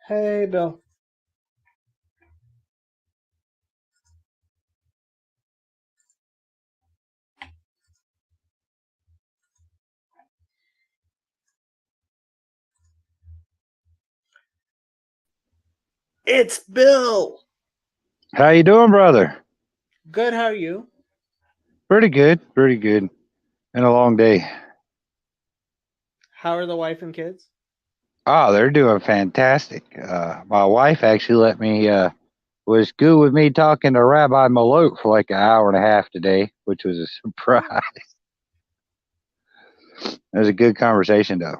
Hey, Bill. It's Bill. How you doing, brother? Good, how are you? Pretty good, pretty good. Been a long day. How are the wife and kids? Oh, they're doing fantastic. My wife actually let me was good with me talking to Rabbi Malot for like an hour and a half today, which was a surprise. Oh, It was a good conversation, though.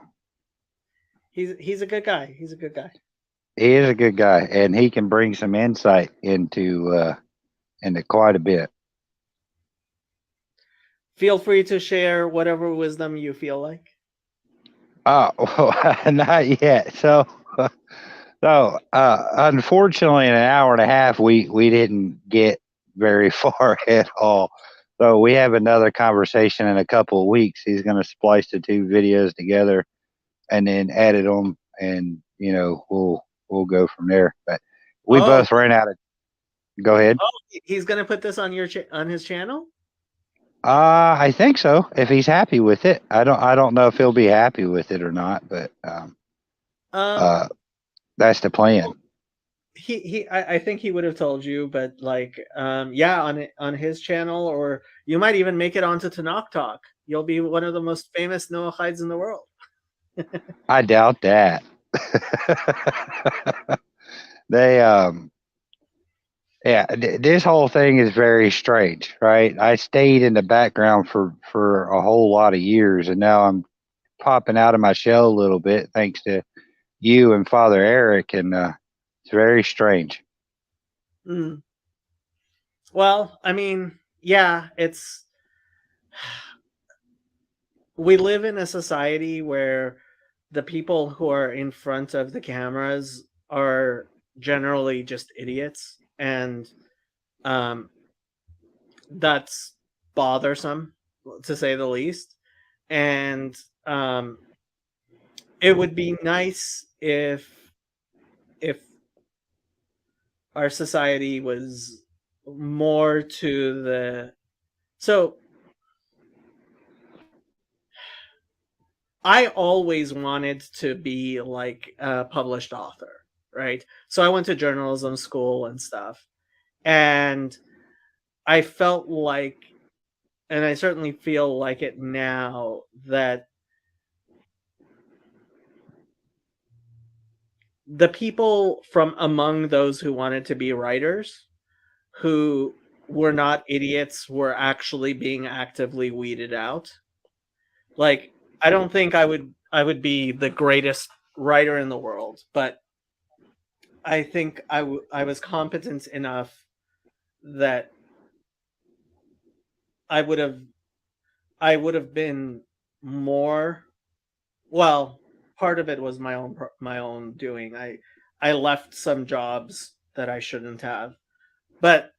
he's a good guy. He's a good guy. He is a good guy, and he can bring some insight into quite a bit. Feel free to share whatever wisdom you feel like. Oh, well, not yet. Unfortunately, in an hour and a half, we didn't get very far at all. So we have another conversation in a couple of weeks. He's going to splice the two videos together and then edit them, and we'll go from there. But we Oh, both ran out of. Go ahead. he's gonna put this on on his channel. I think so. If he's happy with it, I don't know if he'll be happy with it or not, but Um, uh, that's the plan. I think he would have told you, but yeah, on his channel, or you might even make it onto Tanakh Talk. You'll be one of the most famous Noachides in the world. I doubt that. They Yeah, this whole thing is very strange, right? I stayed in the background for a whole lot of years, and now I'm popping out of my shell a little bit thanks to you and Father Eric, and it's very strange. Mm. Well, I mean, yeah, it's we live in a society where the people who are in front of the cameras are generally just idiots, and um, that's bothersome, to say the least. And um, it would be nice if our society was more to the so I always wanted to be like a published author, right? So I went to journalism school and stuff. And I felt like, and I certainly feel like it now, that the people from among those who wanted to be writers, who were not idiots, were actually being actively weeded out. Like, I don't think I would be the greatest writer in the world, but I think I was competent enough that I would have I would have been more, well, part of it was my own doing. I left some jobs that I shouldn't have. But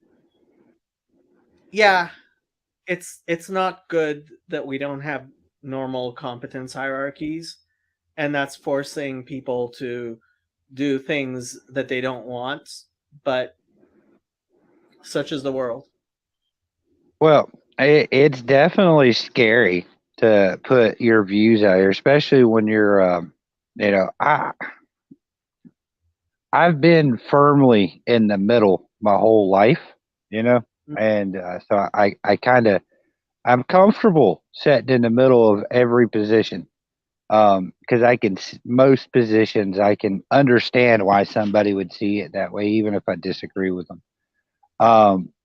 yeah, it's not good that we don't have normal competence hierarchies, and that's forcing people to do things that they don't want, but such is the world. Well, it's definitely scary to put your views out here, especially when you're, you know, I I've been firmly in the middle my whole life, you know, and so I kind of I'm comfortable sitting in the middle of every position because most positions I can understand why somebody would see it that way, even if I disagree with them.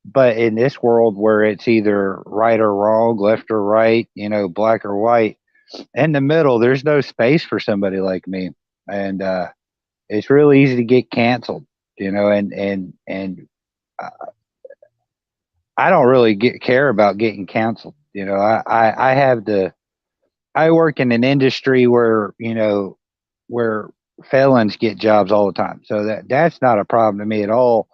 But in this world where it's either right or wrong, left or right, black or white, in the middle, there's no space for somebody like me, and it's really easy to get canceled, and uh, I don't really care about getting canceled. I work in an industry where where felons get jobs all the time, so that's not a problem to me at all.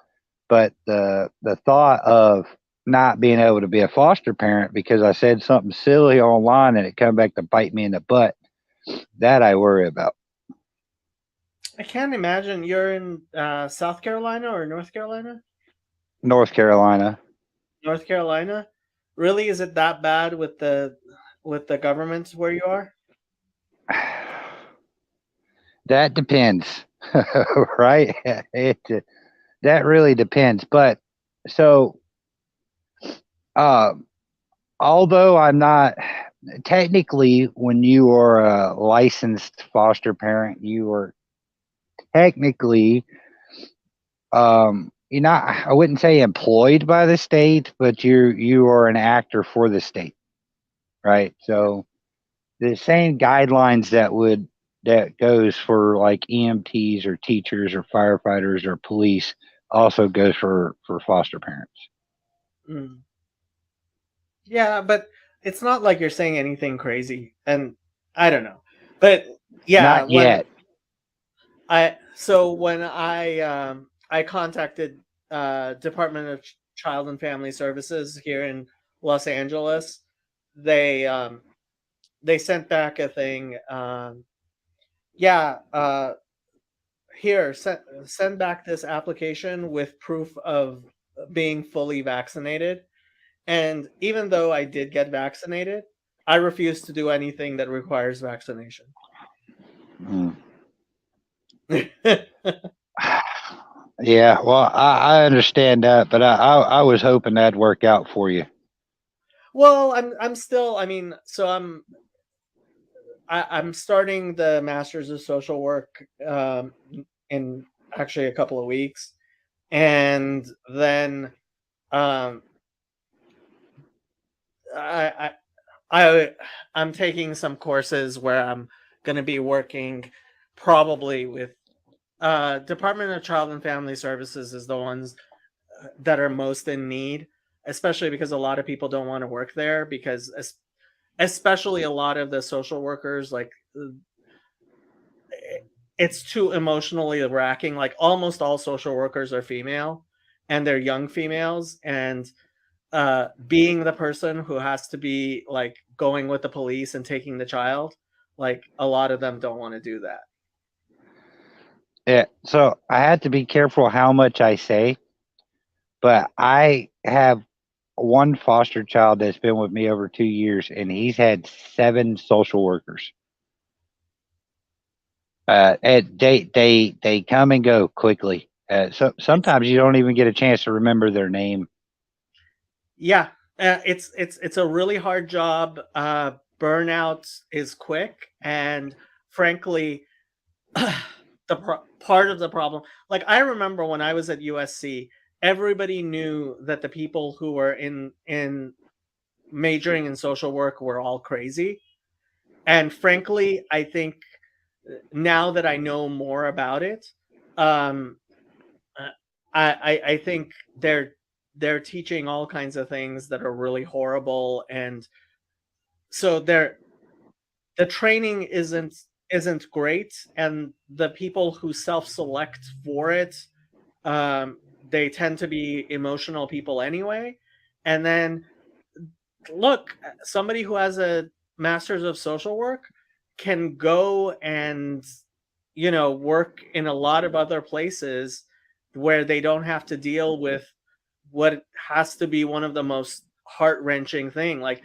But the thought of not being able to be a foster parent because I said something silly online and it come back to bite me in the butt, that I worry about. I can't imagine you're in South Carolina or North Carolina. North Carolina. North Carolina. Really, is it that bad with the government where you are? That depends, right? That really depends. But so, uh, although I'm not technically, when you are a licensed foster parent, you are technically, you're not. I wouldn't say employed by the state, but you are an actor for the state, right? So the same guidelines that goes for like EMTs or teachers or firefighters or police also goes for foster parents. Mm. Yeah, but it's not like you're saying anything crazy, and I don't know. But yeah, Not yet. when I contacted Department of Child and Family Services here in Los Angeles, they they sent back a thing. Yeah, here send back this application with proof of being fully vaccinated. And even though I did get vaccinated, I refuse to do anything that requires vaccination. Mm. Yeah, well, I understand that, but I was hoping that'd work out for you. Well, I'm still. I mean, so I'm starting the Masters of Social Work in actually a couple of weeks, and then um, I, I I'm taking some courses where I'm going to be working probably with Department of Child and Family Services is the ones that are most in need, especially because a lot of people don't want to work there because especially a lot of the social workers like it's too emotionally racking. Like almost all social workers are female and they're young females, and being the person who has to be like going with the police and taking the child, like a lot of them don't want to do that. Yeah, so I had to be careful how much I say, but I have one foster child that's been with me over 2 years, and he's had 7 social workers. And they come and go quickly. So It's sometimes you don't even get a chance to remember their name. Yeah, it's a really hard job. Burnout is quick, and frankly, part of the problem. Like I remember when I was at USC, everybody knew that the people who were in majoring in social work were all crazy. And frankly, I think now that I know more about it, um, uh, I think they're teaching all kinds of things that are really horrible, and so the training isn't great, and the people who self-select for it, they tend to be emotional people anyway. And then look, somebody who has a master's of social work can go and work in a lot of other places where they don't have to deal with what has to be one of the most heart-wrenching thing. Like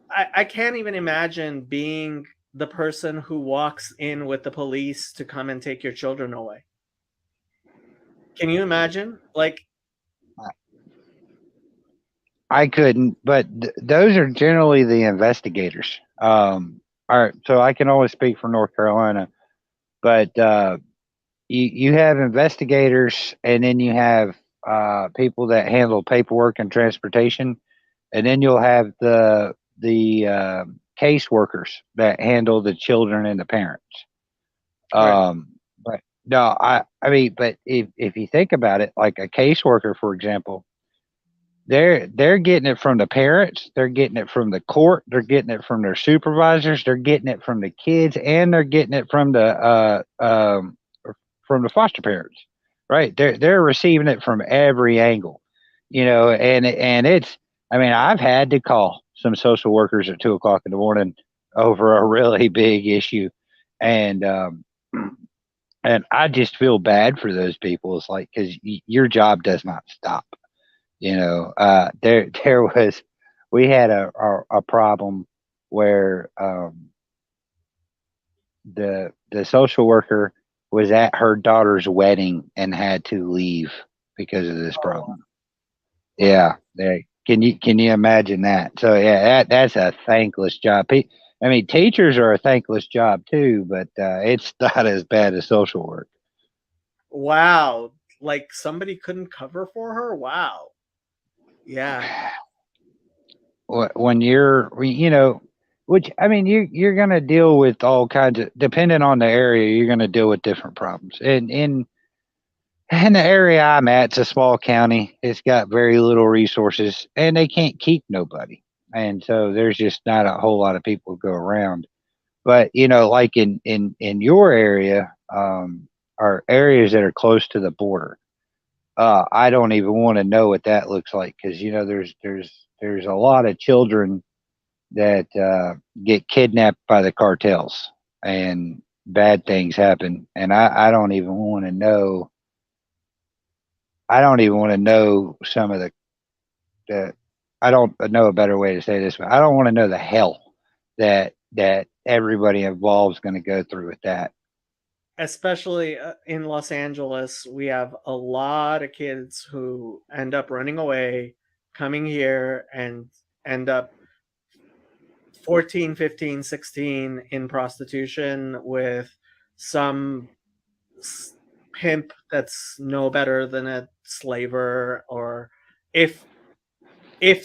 I can't even imagine being the person who walks in with the police to come and take your children away. Can you imagine? Like, I couldn't, but those are generally the investigators. All right, so I can only speak for North Carolina, but you have investigators, and then you have people that handle paperwork and transportation, and then you'll have the caseworkers that handle the children and the parents. right. But no, I mean, but if you think about it, like a caseworker, for example, they're getting it from the parents, they're getting it from the court, they're getting it from their supervisors, they're getting it from the kids, and they're getting it from the foster parents, right? They're receiving it from every angle, and it's. I mean, I've had to call some social workers at 2 o'clock in the morning over a really big issue, and And I just feel bad for those people. It's like, because your job does not stop. There was, we had a problem where the social worker was at her daughter's wedding and had to leave because of this problem. Yeah, can you imagine that? So yeah, that's a thankless job. I mean, teachers are a thankless job too, but it's not as bad as social work. Wow. Like somebody couldn't cover for her? Wow. Yeah. When which I mean, you're gonna deal with all kinds of, depending on the area, you're gonna deal with different problems. And in the area I'm at, it's a small county. It's got very little resources, and they can't keep nobody. And so there's just not a whole lot of people to go around. But like in your area, are areas that are close to the border. I don't even want to know what that looks like, because there's a lot of children that get kidnapped by the cartels, and bad things happen. And I don't even want to know. I don't even want to know some of the. I don't know a better way to say this, but I don't want to know the hell that everybody involved is going to go through with that. Especially in Los Angeles, we have a lot of kids who end up running away, coming here, and end up 14, 15, 16 in prostitution with some pimp that's no better than a slaver, or if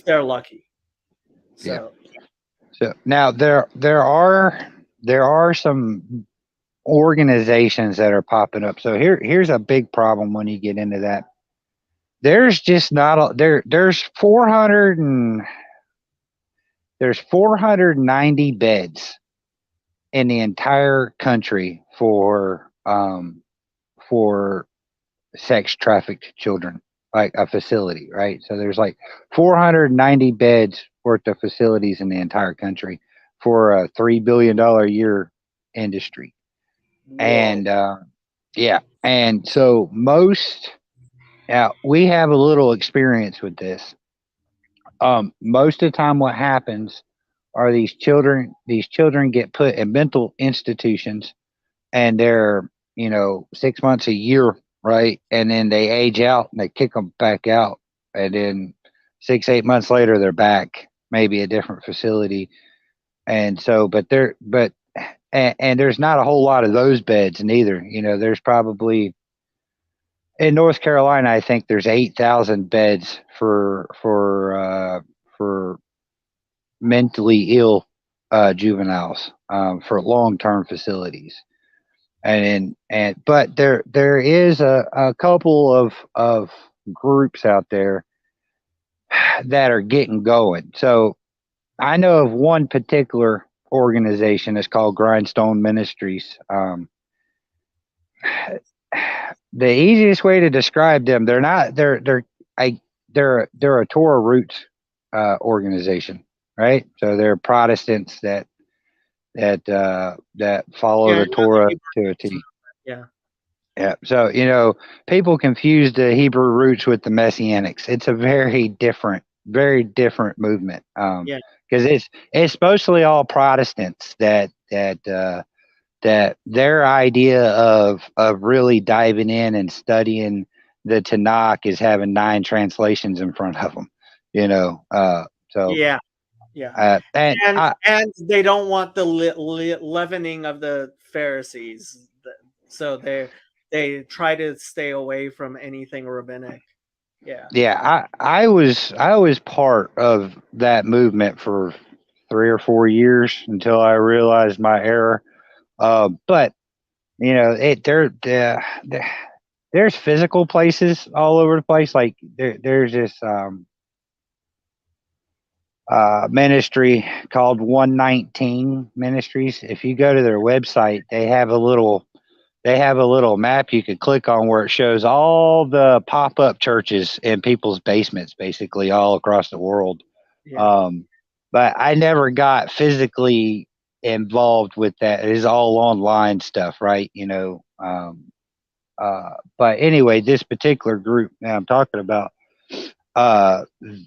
they're lucky. So Yeah. So now there are some organizations that are popping up. So here's a big problem when you get into that. There's just not a, there's 490 beds in the entire country for sex trafficked children, like a facility, right? So there's like 490 beds worth of facilities in the entire country for a $3 billion a year industry. whoa. And yeah, and so now we have a little experience with this. Most of the time, what happens are these children get put in mental institutions, and they're 6 months, a year, right? And then they age out and they kick them back out, and then 6 8 months later they're back, maybe a different facility. And so, and there's not a whole lot of those beds neither. There's probably, in North Carolina, I think there's 8,000 beds for mentally ill juveniles, for long term facilities. But there is a couple of groups out there that are getting going. So I know of one particular organization. It's called Grindstone Ministries. The easiest way to describe them, they're a Torah Roots organization, right? So they're Protestants that follow the Torah to a T. Yeah. Yeah. So, people confuse the Hebrew roots with the Messianics. It's a very different movement. Yeah. Because it's mostly all Protestants that their idea of really diving in and studying the Tanakh is having 9 translations in front of them. So Yeah. And they don't want the leavening of the Pharisees, so they try to stay away from anything rabbinic. Yeah. I was part of that movement for 3 or 4 years until I realized my error. But there's physical places all over the place. Like there's this ministry called 119 Ministries. If you go to their website, they have a little map you could click on where it shows all the pop-up churches in people's basements, basically all across the world. Yeah. But I never got physically involved with that. It is all online stuff, right? But anyway, this particular group now I'm talking about, uh,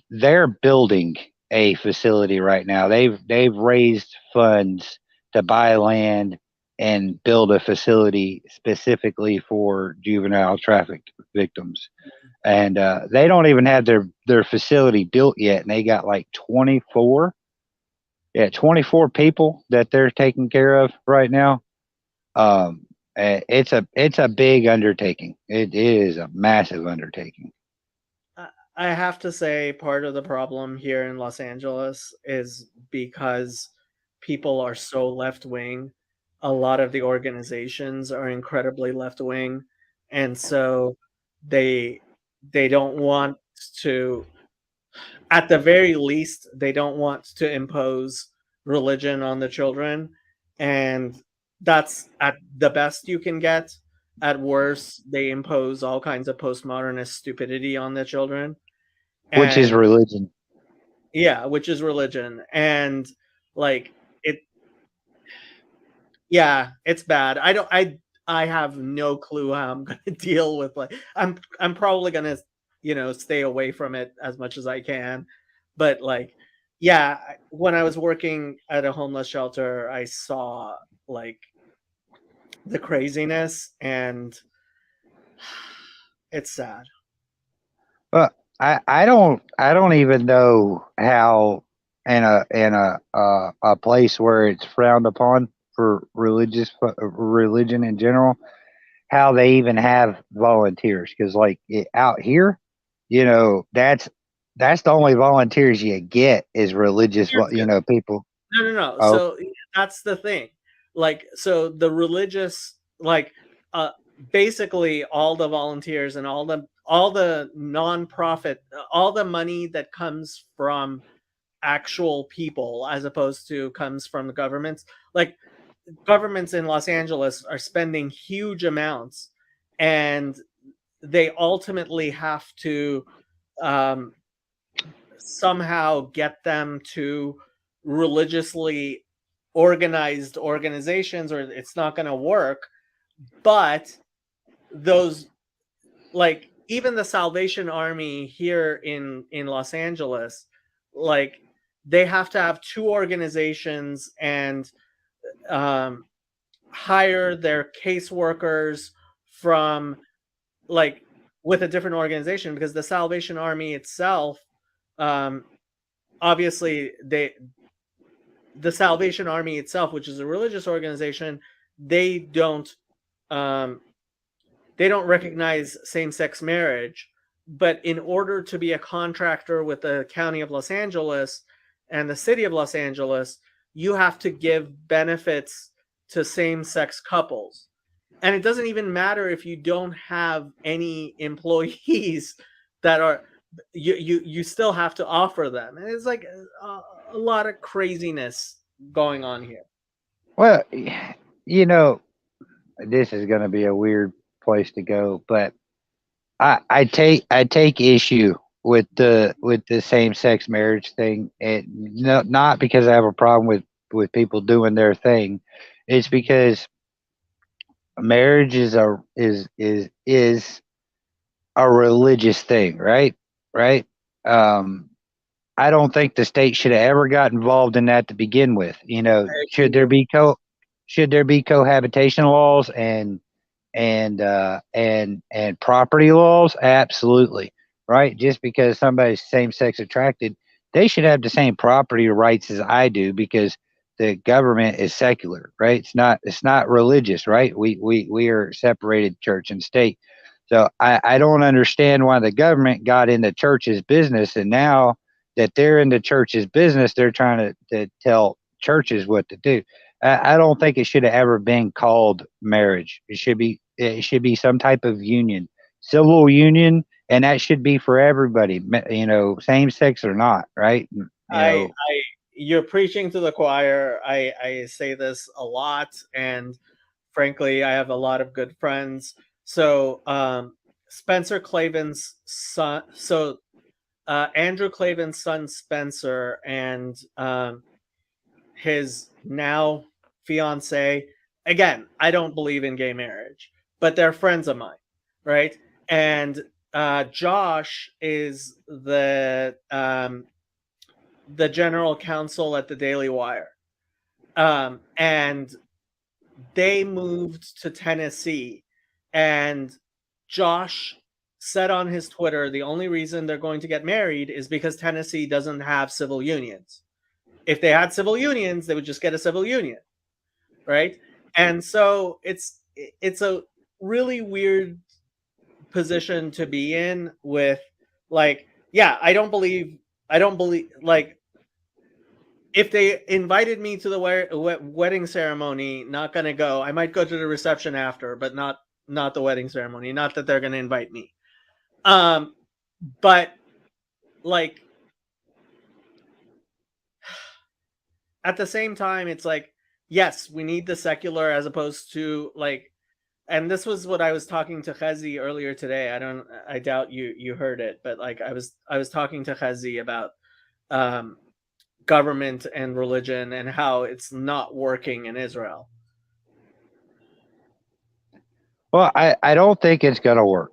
they're building a facility right now. They've raised funds to buy land and build a facility specifically for juvenile traffic victims. And they don't even have their facility built yet, and they got like 24 people that they're taking care of right now. Um, it's a big undertaking. It is a massive undertaking. I have to say, part of the problem here in Los Angeles is because people are so left wing. A lot of the organizations are incredibly left wing, and so they they don't want to, at the very least, they don't want to impose religion on the children, and that's at the best you can get. At worst, they impose all kinds of postmodernist stupidity on the children, Which is and religion. yeah, which is religion, and like it, yeah, it's bad. I have no clue how I'm gonna deal with, like, I'm probably gonna, stay away from it as much as I can. But like, yeah, when I was working at a homeless shelter, I saw like the craziness, and it's sad. But I don't even know how in a place where it's frowned upon for religion in general, how they even have volunteers, because like out here, that's the only volunteers you get is religious, Here's the people. No, no, no. Oh, So that's the thing. Like, so the religious, like, uh, basically all the volunteers and all the nonprofit, all the money that comes from actual people as opposed to comes from the governments. Like, governments in Los Angeles are spending huge amounts, and they ultimately have to um, somehow get them to religiously organized organizations, or it's not going to work. But those, like, even the Salvation Army here in Los Angeles, like, they have to have two organizations and um, hire their caseworkers from, like, with a different organization, because the Salvation Army itself, um, obviously the Salvation Army itself, which is a religious organization, they don't um, they don't recognize same-sex marriage. But in order to be a contractor with the County of Los Angeles and the City of Los Angeles, you have to give benefits to same-sex couples. And it doesn't even matter if you don't have any employees that are, you still have to offer them. And it's like a lot of craziness going on here. well, you know, this is going to be a weird place to go, but I take issue with the same sex marriage thing, and no, not because I have a problem with people doing their thing. It's because marriage is a religious thing, right? Right. Um, I don't think the state should have ever got involved in that to begin with. I Should agree there with be should there be cohabitation laws and property laws? Absolutely, right? Just because somebody's same sex attracted, they should have the same property rights as I do, because the government is secular, right? It's not religious, right? We are separated, church and state. So I don't understand why the government got into church's business, and now that they're in the church's business, they're trying to tell churches what to do. I don't think it should have ever been called marriage. It should be some type of union, civil union, and that should be for everybody. Same sex or not, right? I You're preaching to the choir. I say this a lot, and frankly, I have a lot of good friends. So Spencer Klavan's son, Andrew Klavan's son Spencer, and his now fiance. Again, I don't believe in gay marriage, but they're friends of mine, right? And Josh is the general counsel at the Daily Wire, and they moved to Tennessee, and Josh said on his Twitter the only reason they're going to get married is because Tennessee doesn't have civil unions. If they had civil unions, they would just get a civil union, right? And so it's a really weird position to be in with, like, yeah, I don't believe like, if they invited me to the wedding ceremony, not gonna go. I might go to the reception after, but not the wedding ceremony. Not that they're gonna invite me. But like, at the same time, it's like, yes, we need the secular as opposed to, like, and this was what I was talking to Chazi earlier today. I doubt you heard it, but like, I was talking to Chazi about government and religion and how it's not working in Israel. Well, I don't think it's going to work.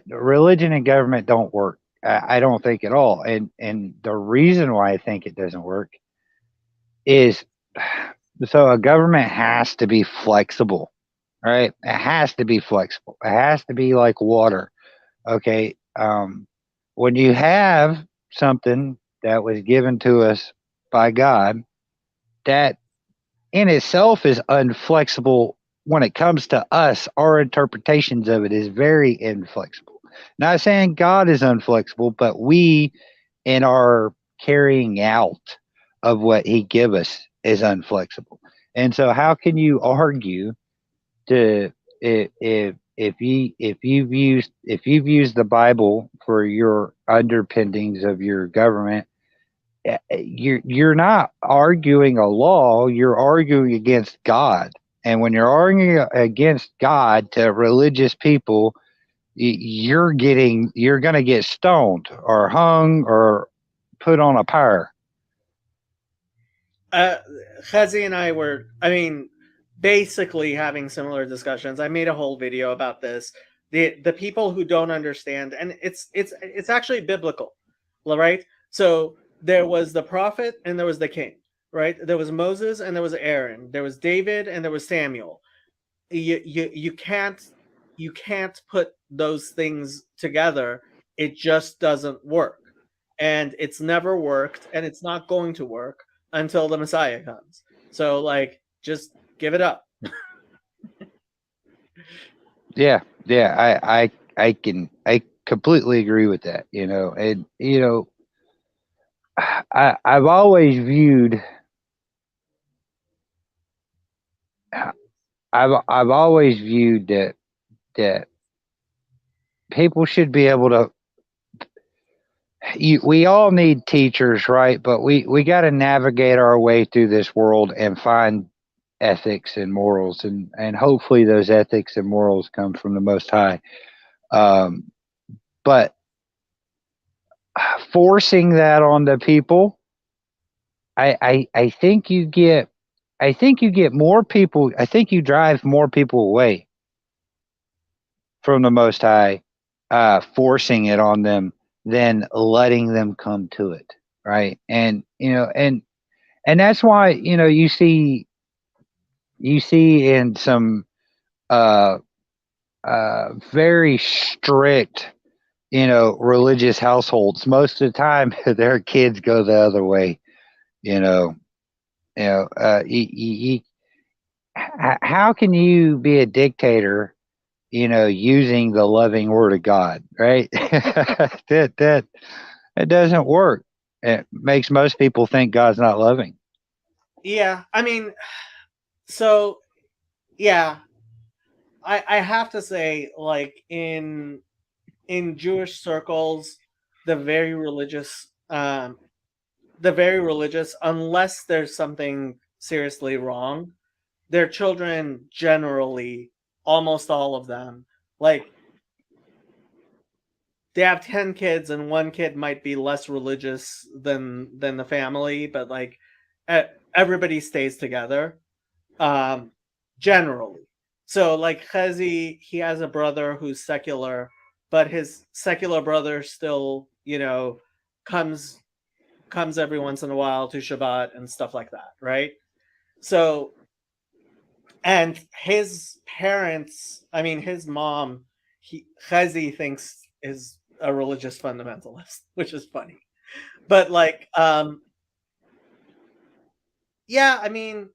Religion and government don't work. I don't think at all. And the reason why I think it doesn't work is, so a government has to be flexible, right? It has to be flexible. It has to be like water. Okay. When you have something that was given to us by God, that in itself is unflexible. When it comes to us, our interpretations of it is very inflexible. Not saying God is unflexible, but we, in our carrying out of what He give us, is unflexible. And so, how can you argue to, if you've used the Bible for your underpinnings of your government, you're not arguing a law, you're arguing against God. And when you're arguing against God to religious people, you're going to get stoned or hung or put on a pyre. Chazi and I were, basically having similar discussions. I made a whole video about this. The people who don't understand, and it's actually biblical, right? So there was the prophet and there was the king, right? There was Moses and there was Aaron. There was David and there was Samuel. You can't put those things together. It just doesn't work, and it's never worked, and it's not going to work until the Messiah comes. So, like, just give it up. Yeah, I completely agree with that. And I've always viewed that people should be able to. We all need teachers, right? But we got to navigate our way through this world and find ethics and morals, and hopefully those ethics and morals come from the Most High. But forcing that on the people, I think you get more people. I think you drive more people away from the Most High, forcing it on them than letting them come to it, right? And and that's why you see in some very strict religious households, most of the time their kids go the other way. How can you be a dictator using the loving word of God, right? that doesn't work. It makes most people think God's not loving. Yeah, so yeah, I have to say, like, in Jewish circles, the very religious, unless there's something seriously wrong, their children generally, almost all of them, like, they have 10 kids and one kid might be less religious than the family, but like, everybody stays together, generally. So like Khezi, he has a brother who's secular, but his secular brother still, comes comes every once in a while to Shabbat and stuff like that, right? So, and his parents, I mean, his mom, Khezi thinks is a religious fundamentalist, which is funny. But like, yeah, I mean,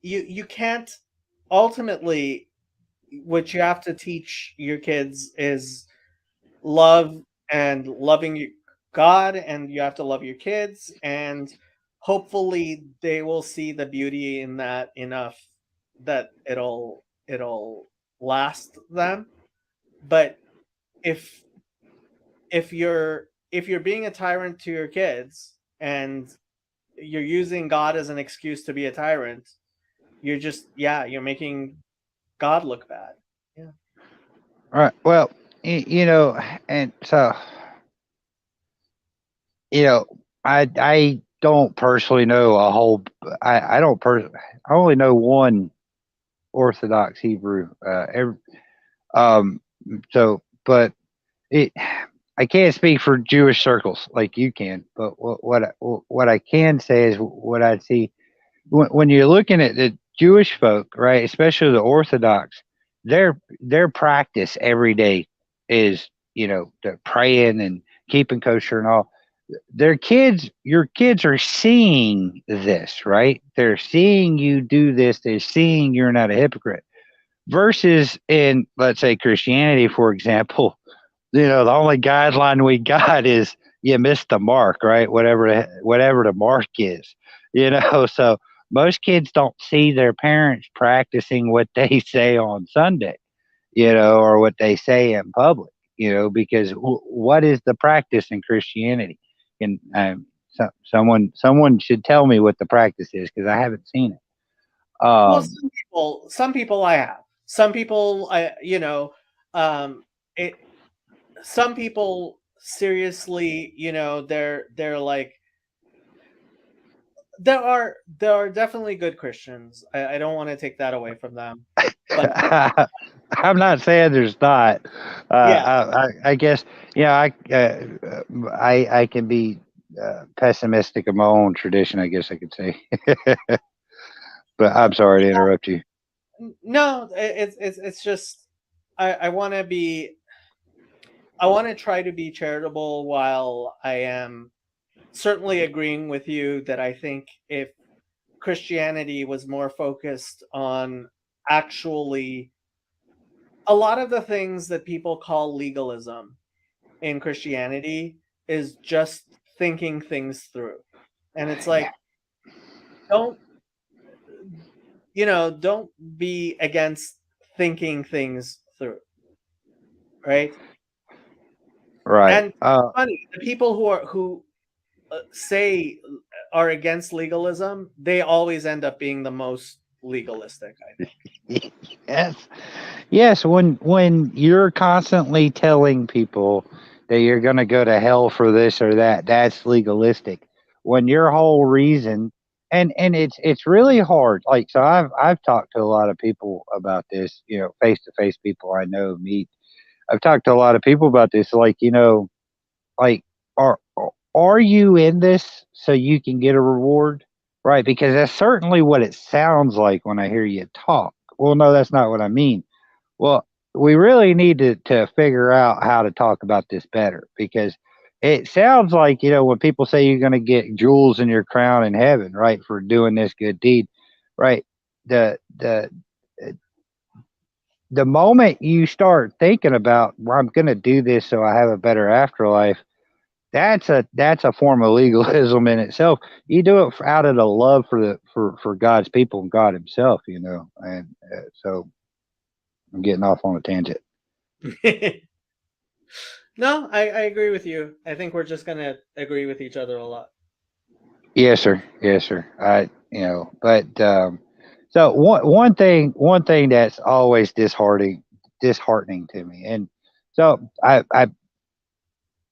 you can't ultimately. What you have to teach your kids is love and loving God, and you have to love your kids, and hopefully they will see the beauty in that enough that it'll last them. But if if you're being a tyrant to your kids and you're using God as an excuse to be a tyrant, you're making God look bad. Yeah. Right. Well, and so I don't personally know a whole. I don't I only know one Orthodox Hebrew. Um. So, but it. I can't speak for Jewish circles like you can, but what I can say is what I see when you're looking at the Jewish folk, right, especially the Orthodox, their practice every day is the praying and keeping kosher and all. Your kids are seeing this, right? They're seeing you do this. They're seeing you're not a hypocrite. Versus in, let's say, Christianity, for example, the only guideline we got is you missed the mark, right? Whatever the mark is, So most kids don't see their parents practicing what they say on Sunday, or what they say in public, because what is the practice in Christianity? And someone should tell me what the practice is because I haven't seen it. Well, some people I have. Some people it some people seriously, they're like there are definitely good Christians. I don't want to take that away from them. But I'm not saying there's not. yeah. I guess I can be pessimistic of my own tradition. I guess I could say. But I'm sorry to interrupt you. No, it's just I want to be I want to try to be charitable while I am certainly agreeing with you that I think if Christianity was more focused on actually a lot of the things that people call legalism in Christianity is just thinking things through. And it's like, don't, don't be against thinking things through, right? Right. And funny, the people who say are against legalism, they always end up being the most legalistic, I think. Yes. Yes. When you're constantly telling people that you're going to go to hell for this or that, that's legalistic. When your whole reason, and it's really hard. Like, so I've talked to a lot of people about this. Face to face people I know meet. I've talked to a lot of people about this. Like, like are you in this so you can get a reward, right? Because that's certainly what it sounds like when I hear you talk. Well, no, that's not what I mean. Well, we really need to figure out how to talk about this better because it sounds like, when people say you're going to get jewels in your crown in heaven, right, for doing this good deed, right? The moment you start thinking about, well, I'm going to do this so I have a better afterlife, that's a form of legalism in itself. You do it out of the love for God's people and God Himself, And so I'm getting off on a tangent. No, I agree with you. I think we're just gonna agree with each other a lot. Yes, sir. Yes, sir. But so one thing that's always disheartening to me, and so I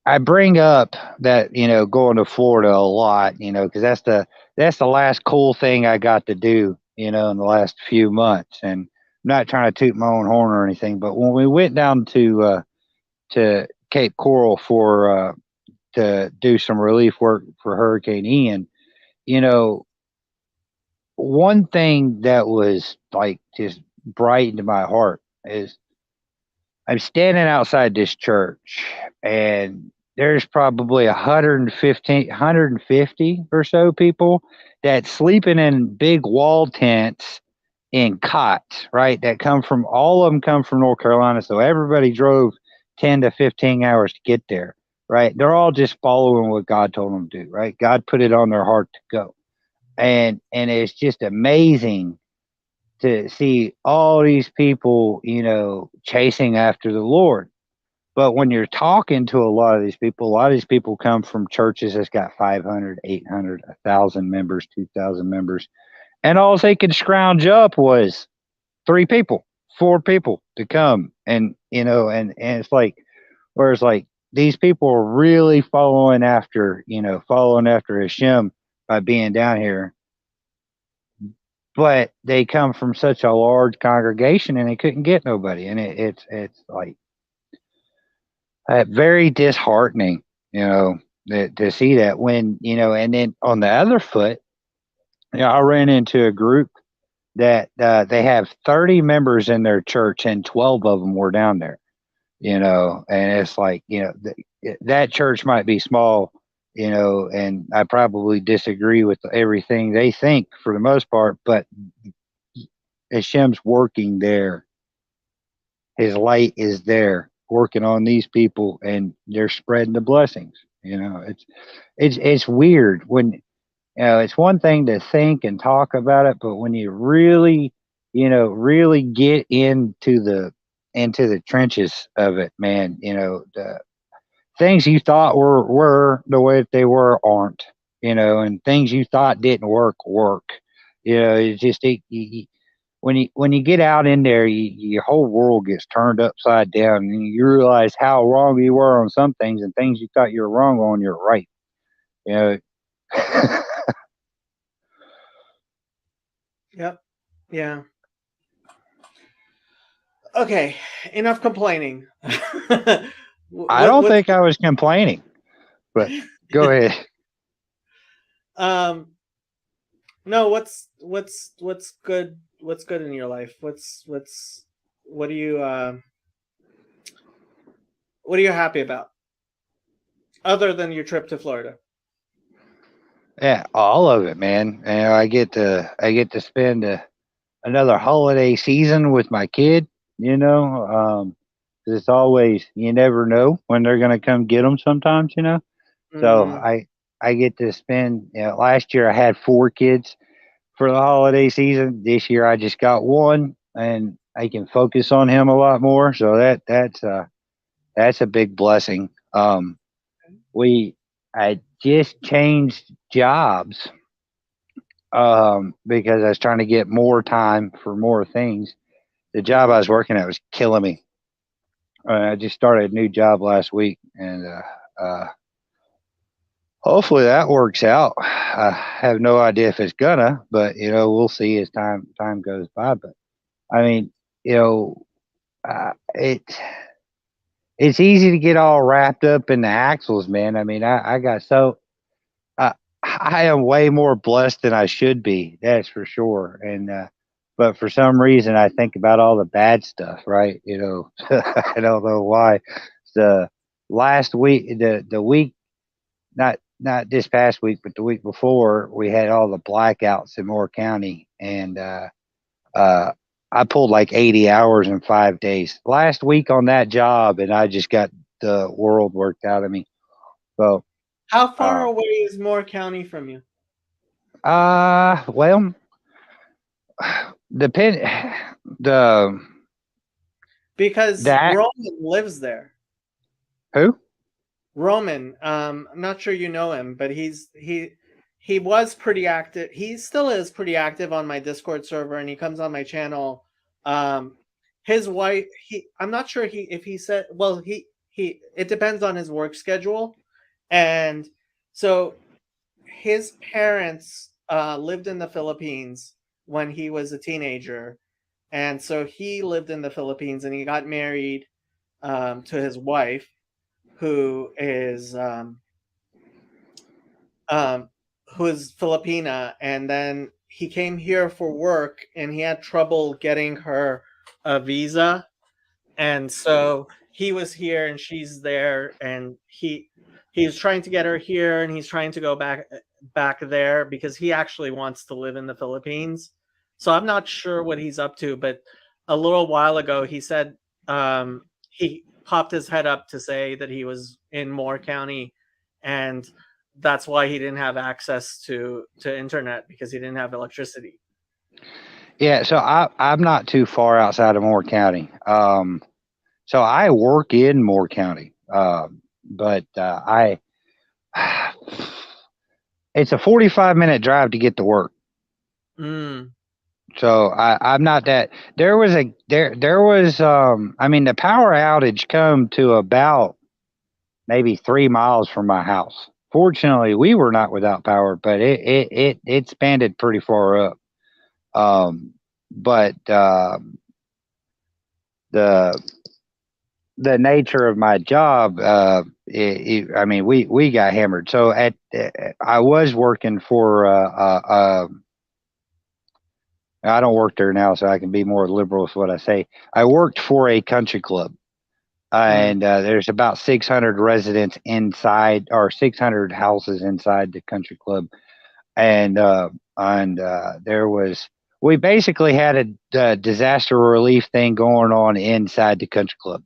I bring up that, going to Florida a lot, because that's the last cool thing I got to do, in the last few months. And I'm not trying to toot my own horn or anything, but when we went down to Cape Coral to do some relief work for Hurricane Ian, you know, one thing that was like just brightened my heart is I'm standing outside this church, and there's probably 150 or so people that sleeping in big wall tents in cots, right? That come from all of them come from North Carolina, so everybody drove 10 to 15 hours to get there, right? They're all just following what God told them to do, right? God put it on their heart to go, and it's just amazing to see all these people, chasing after the Lord. But when you're talking to a lot of these people come from churches that's got 500, 800, 1,000 members, 2,000 members. And all they could scrounge up was 3 people, 4 people to come. And it's like, whereas like these people are really following after Hashem by being down here, but they come from such a large congregation and they couldn't get nobody. And it's like very disheartening, to see that when, and then on the other foot, I ran into a group that they have 30 members in their church and 12 of them were down there, and it's like, that church might be small, and I probably disagree with everything they think for the most part, but Hashem's working there. His light is there working on these people and they're spreading the blessings. It's weird when, it's one thing to think and talk about it, but when you really, really get into the trenches of it, man, the things you thought were the way that they were aren't, and things you thought didn't work. It's just when you get out in there, your whole world gets turned upside down, and you realize how wrong you were on some things, and things you thought you were wrong on, you're right. You know. Yep. Yeah. Okay. Enough complaining. I don't think I was complaining, but go ahead. No, what's good? What's good in your life? What are you happy about? Other than your trip to Florida? Yeah, all of it, man. I get to spend another holiday season with my kid. 'Cause it's always, you never know when they're gonna come get them. Sometimes, So I get to spend. Last year I had 4 kids for the holiday season. This year I just got one, and I can focus on him a lot more. So that's a big blessing. I just changed jobs because I was trying to get more time for more things. The job I was working at was killing me. I just started a new job last week, and hopefully that works out. I have no idea if it's gonna, but we'll see as time goes by. But I mean, it's easy to get all wrapped up in the axles, man. I mean, I got so I am way more blessed than I should be. That's for sure. And but for some reason, I think about all the bad stuff, right? I don't know why. The last week, the week, not this past week, but the week before, we had all the blackouts in Moore County, and I pulled like 80 hours in 5 days last week on that job, and I just got the world worked out of me. So, how far away is Moore County from you? Well, because Roman lives there. Who? Roman. I'm not sure you know him, but he was pretty active. He still is pretty active on my Discord server, and he comes on my channel. His wife. I'm not sure if he said. Well, he it depends on his work schedule, and so his parents lived in the Philippines when he was a teenager, and so he lived in the Philippines, and he got married to his wife, who is um, who is Filipina, and then he came here for work, and he had trouble getting her a visa, and so he was here, and she's there, and he's trying to get her here, and he's trying to go back there because he actually wants to live in the Philippines. So I'm not sure what he's up to, but a little while ago he said he popped his head up to say that he was in Moore County, and that's why he didn't have access to internet, because he didn't have electricity. Yeah, so I'm not too far outside of Moore County. So I work in Moore County, but it's a 45-minute drive to get to work. Mm. So I'm not that. There was I mean, the power outage come to about maybe 3 miles from my house. Fortunately, we were not without power, but it spanned pretty far up. But the nature of my job, I mean, we got hammered. So I was working for I don't work there now, so I can be more liberal with what I say. I worked for a country club, and there's about 600 residents inside, or 600 houses inside the country club, and there was we basically had a disaster relief thing going on inside the country club.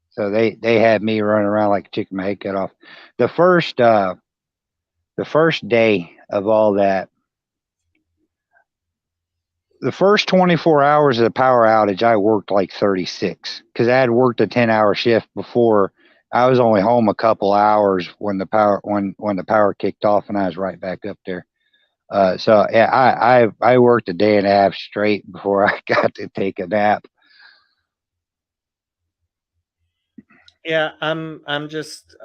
So they had me running around like a chicken with my head cut off. The first day of all that, the first 24 hours of the power outage, I worked like 36 because I had worked a 10-hour shift before. I was only home a couple hours when the power kicked off, and I was right back up there. So yeah, I worked a day and a half straight before I got to take a nap. Yeah, I'm just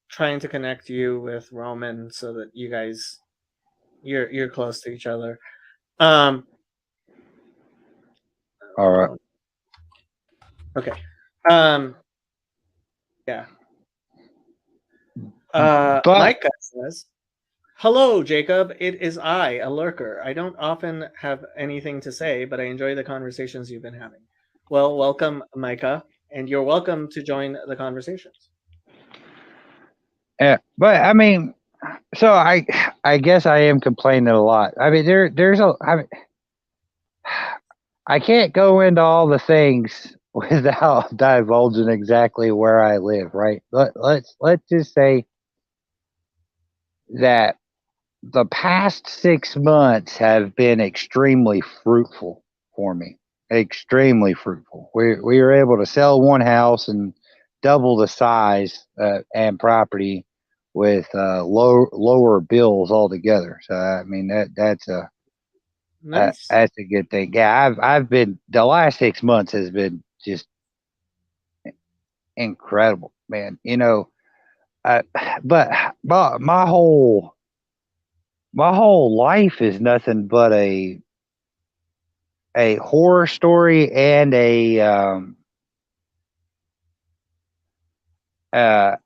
trying to connect you with Roman so that you guys you're close to each other. All right. Okay. Yeah. Micah says, "Hello, Jacob. It is I, a lurker. I don't often have anything to say, but I enjoy the conversations you've been having." Well, welcome, Micah, and you're welcome to join the conversations. Yeah, but I mean, so I guess I am complaining a lot. I mean, I can't go into all the things without divulging exactly where I live, right? Let's just say that the past 6 months have been extremely fruitful for me. Extremely fruitful. We were able to sell one house and double the size and property with lower bills altogether. So I mean that's a Nice. that's a good thing. Yeah, I've been the last 6 months has been just incredible, man. You know, but my whole life is nothing but a horror story and and a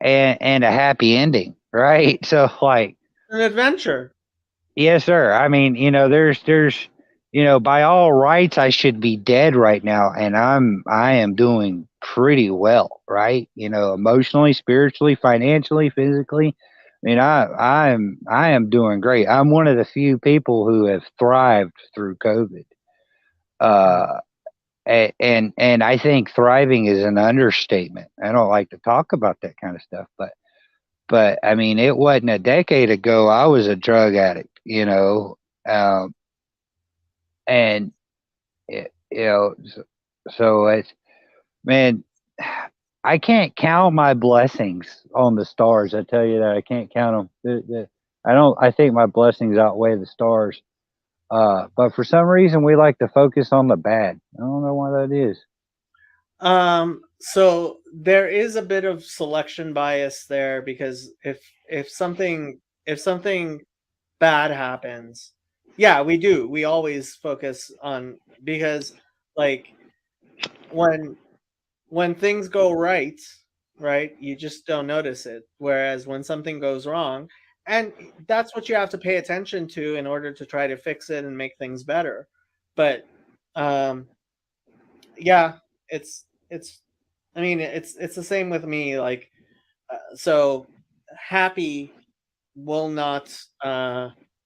happy ending, right? So like an adventure. Yes, sir. I mean, there's by all rights I should be dead right now, and I am doing pretty well, right? Emotionally, spiritually, financially, physically. I mean, I am doing great. I'm one of the few people who have thrived through COVID. And I think thriving is an understatement. I don't like to talk about that kind of stuff, but I mean, it wasn't a decade ago I was a drug addict, and so it's, man, I can't count my blessings on the stars. I tell you that I can't count them. I think my blessings outweigh the stars. But for some reason we like to focus on the bad. I don't know why that is. So there is a bit of selection bias there because if something bad happens, yeah, we do. We always focus on because like when when things go right, right, you just don't notice it. Whereas when something goes wrong, and that's what you have to pay attention to in order to try to fix it and make things better. But um yeah, it's I mean, it's the same with me like so Happy will not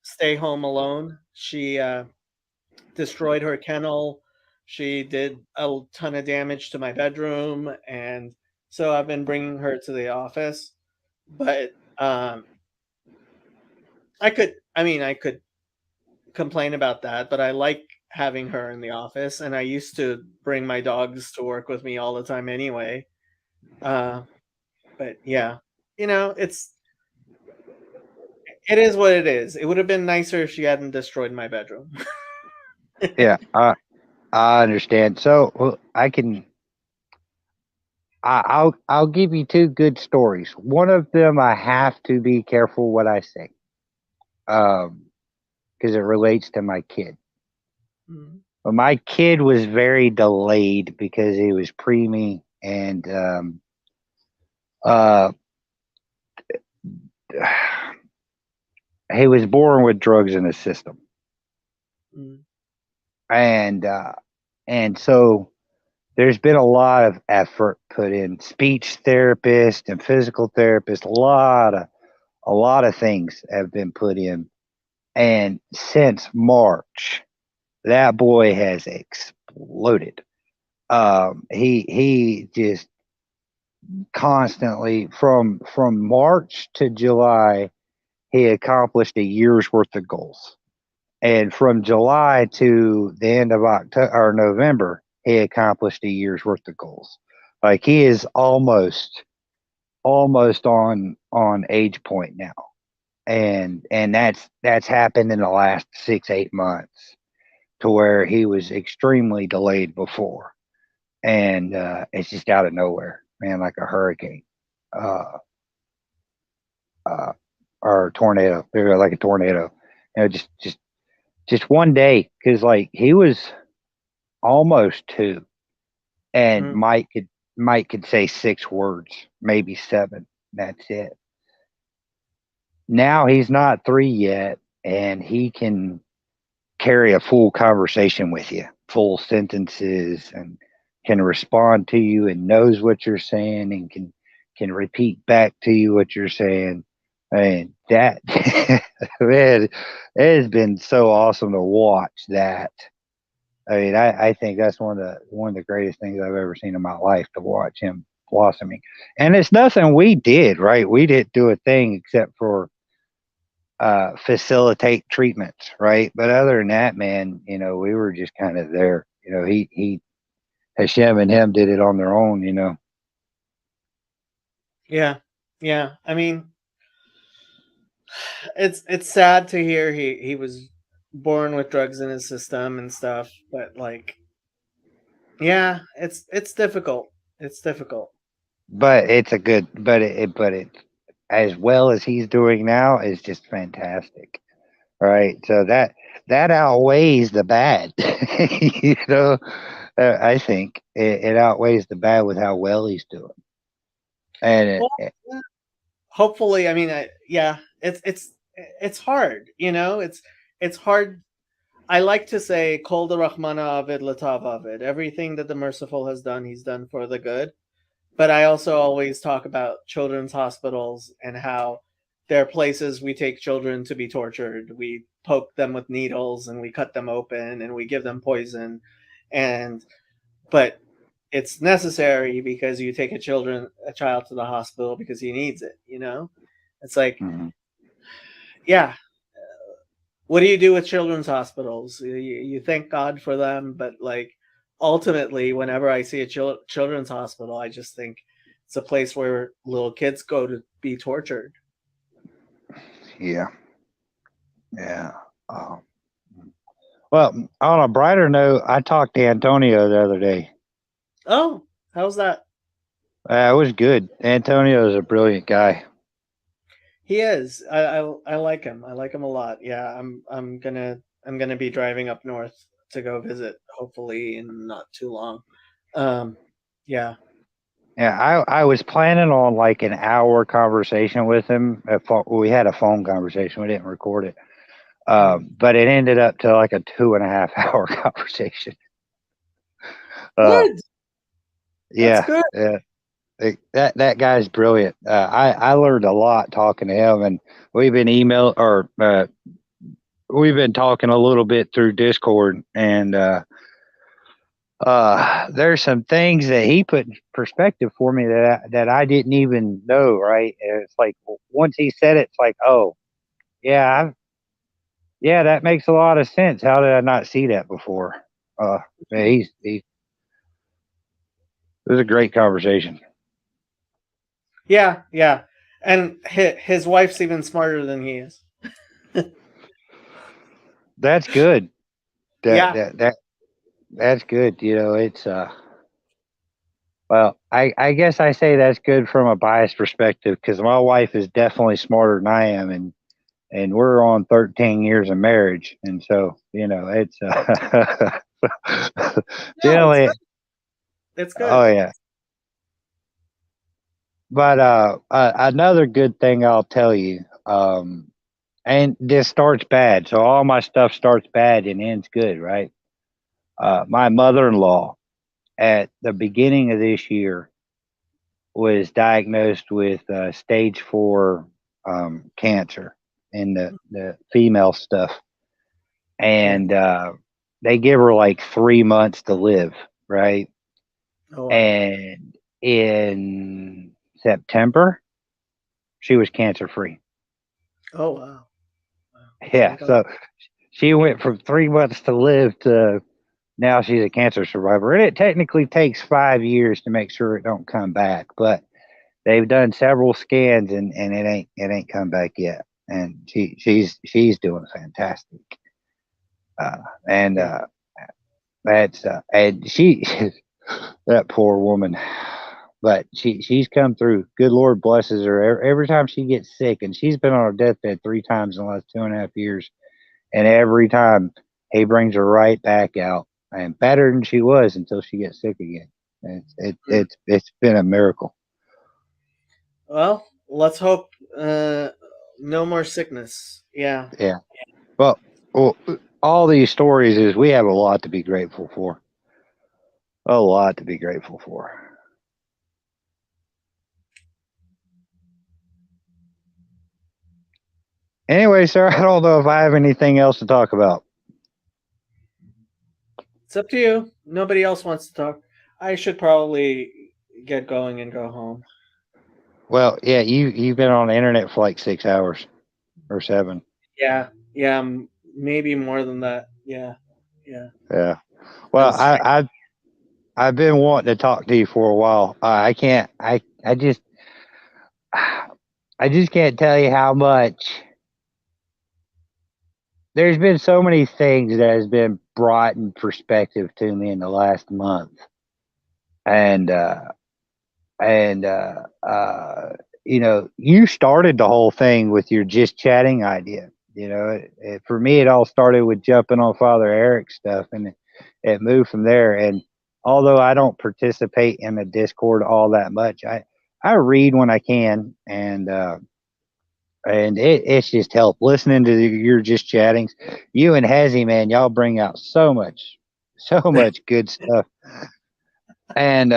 stay home alone. She destroyed her kennel. She did a ton of damage to my bedroom, and so I've been bringing her to the office. But I could complain about that, but I like having her in the office, and I used to bring my dogs to work with me all the time anyway. Uh, but yeah, it is what it is. It would have been nicer if she hadn't destroyed my bedroom. Yeah, I understand. So I'll give you two good stories. One of them I have to be careful what I say, because it relates to my kid. Mhm. But my kid was very delayed because he was preemie and uh, he was born with drugs in his system, Mm, and so there's been a lot of effort put in. Speech therapist and physical therapist, a lot of things have been put in, and since March, that boy has exploded. He just constantly from March to July, he accomplished a year's worth of goals. And from July to the end of October or November, he accomplished a year's worth of goals. Like he is almost on age point now. And that's happened in the last 6-8 months to where he was extremely delayed before. And it's just out of nowhere, man, like a hurricane. Uh uh or a tornado. They're like a tornado. Just one day, because like he was almost two, and mm, Mike could say 6 words, maybe seven. That's it. Now he's not three yet, and he can carry a full conversation with you, full sentences, and can respond to you and knows what you're saying and can repeat back to you what you're saying. And that man, it has been so awesome to watch that. I mean, I think that's one of the greatest things I've ever seen in my life to watch him blossoming. And it's nothing we did, right? We didn't do a thing except for facilitate treatments, right? But other than that, man, we were just kind of there. He Hashem and him did it on their own. yeah, yeah. I mean, it's sad to hear he was born with drugs in his system and stuff, but like, yeah, it's difficult. It's difficult. But it's a good, but it as well as he's doing now is just fantastic, right? So that outweighs the bad, you know. I think it outweighs the bad with how well he's doing, and Well, yeah, hopefully, I mean, yeah, it's hard, it's hard. I like to say, "Kol derachmana avid latav avid." Everything that the merciful has done, he's done for the good. But I also always talk about children's hospitals and how there are places we take children to be tortured. We poke them with needles and we cut them open and we give them poison. And but it's necessary because you take a child to the hospital because he needs it. It's like, mhm. yeah, what do you do with children's hospitals? You thank God for them, but like ultimately, whenever I see a children's hospital, I just think it's a place where little kids go to be tortured. Yeah, yeah. Um, well, on a brighter note, I talked to Antonio the other day. Oh, how's that? It was good. Antonio is a brilliant guy. He is. I like him. I like him a lot. Yeah, I'm gonna be driving up north to go visit. Hopefully in not too long. Um, yeah. Yeah, I was planning on like an hour conversation with him. We had a phone conversation. We didn't record it, but it ended up to like a 2.5 hour conversation. Uh, Good. That's yeah, good. yeah. That guy's brilliant. I learned a lot talking to him, and we've been we've been talking a little bit through Discord, and there's some things that he put in perspective for me that I didn't even know. Right? And it's like once he said it, it's like, oh yeah, yeah, that makes a lot of sense. How did I not see that before? Yeah, it was a great conversation. Yeah, yeah. And his wife's even smarter than he is. That's good. That Yeah. that that that's good. You know, it's well, I guess I say that's good from a biased perspective because my wife is definitely smarter than I am, and we're on 13 years of marriage, and so you know it's No, it's good. generally. It's Oh good. yeah, but another good thing I'll tell you, and this starts bad, so all my stuff starts bad and ends good, right? My mother-in-law at the beginning of this year was diagnosed with stage 4 cancer in the female stuff. Yeah. And they give her like 3 months to live, right? Oh wow. And in September, she was cancer free. Oh wow. Wow. Yeah. Thank God. So she went from 3 months to live to now she's a cancer survivor. And it technically takes 5 years to make sure it don't come back. But they've done several scans and it ain't come back yet. And she's doing fantastic. And Yeah. that's and she that poor woman. But she's come through. Good Lord blesses her. Every time she gets sick, and she's been on her deathbed 3 times in the last 2.5 years, and every time he brings her right back out and better than she was until she gets sick again. Mm. It's been a miracle. Well, let's hope no more sickness. Yeah. Yeah. Well, well, all these stories is we have a lot to be grateful for. A lot to be grateful for. Anyway, sir, I don't know if I have anything else to talk about. It's up to you. Nobody else wants to talk. I should probably get going and go home. Well, yeah, you've been on the internet for like 6 hours or seven. Yeah. Yeah. Maybe more than that. Yeah. Yeah. Yeah. Been Well, straight. I've been wanting to talk to you for a while. I can't. I just I just can't tell you how much. There's been so many things that has been brought in perspective to me in the last month, and and you know, you started the whole thing with your just chatting idea. You know, for me, it all started with jumping on Father Eric's stuff, and it moved from there. And although I don't participate in the Discord all that much, I read when I can, and it's just help listening to your just chattings. You and Hezzy, man, y'all bring out so much good stuff. And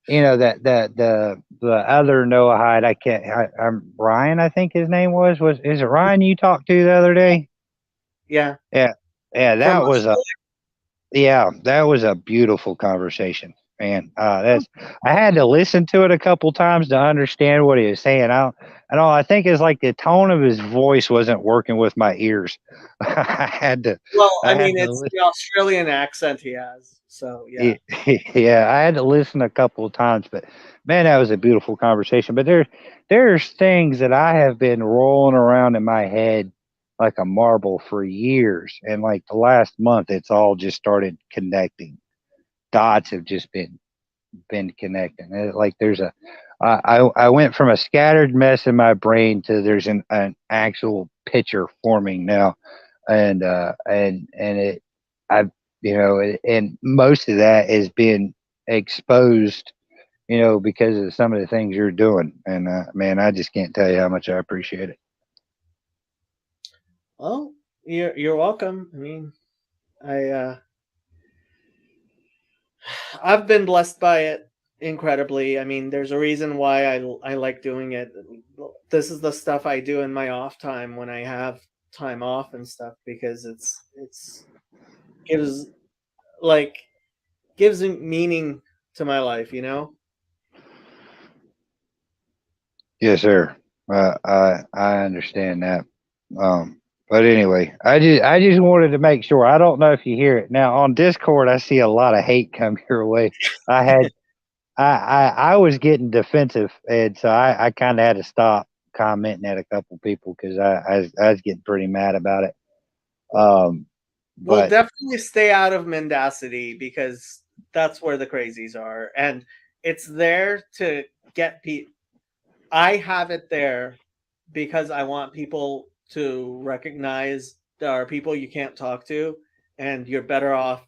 you know that the other Noahide, I can't. I'm Ryan, I think his name was. Is it Ryan you talked to the other day? Yeah. Yeah, yeah. From That was a beautiful conversation, man. That's I had to listen to it a couple times to understand what he was saying. I think it's like the tone of his voice wasn't working with my ears. I had to, Well, I I had mean, to it's listen. the Australian accent he has. So yeah. Yeah, I had to listen a couple of times, but man, that was a beautiful conversation. But there's things that I have been rolling around in my head like a marble for years, and like the last month, it's all just started connecting. Dots have just been been connecting. Like there's I went from a scattered mess in my brain to there's an actual picture forming now, and it I and most of that is being exposed, because of some of the things you're doing. And man, I just can't tell you how much I appreciate it. Well, you're welcome. I mean, I I've been blessed by it incredibly. I mean, there's a reason why I like doing it. This is the stuff I do in my off time when I have time off and stuff because it's gives like gives meaning to my life, you know? Yes, sir. I understand that. But anyway, I just wanted to make sure. I don't know if you hear it now on Discord. I see a lot of hate come your way. I had I was getting defensive, and so I kind of had to stop commenting at a couple people because I was getting pretty mad about it. Um, Well, but definitely stay out of mendacity because that's where the crazies are. And it's there to get people. I have it there because I want people to recognize there are people you can't talk to, and you're better off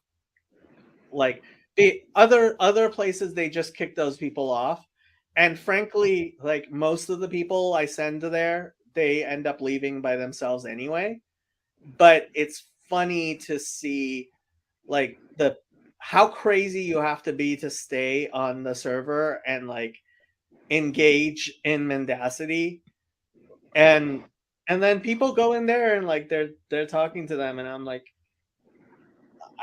like the other places they just kick those people off. And frankly, like most of the people I send to there, they end up leaving by themselves anyway. But it's funny to see like the how crazy you have to be to stay on the server and like engage in mendacity and then people go in there and like they're talking to them and I'm like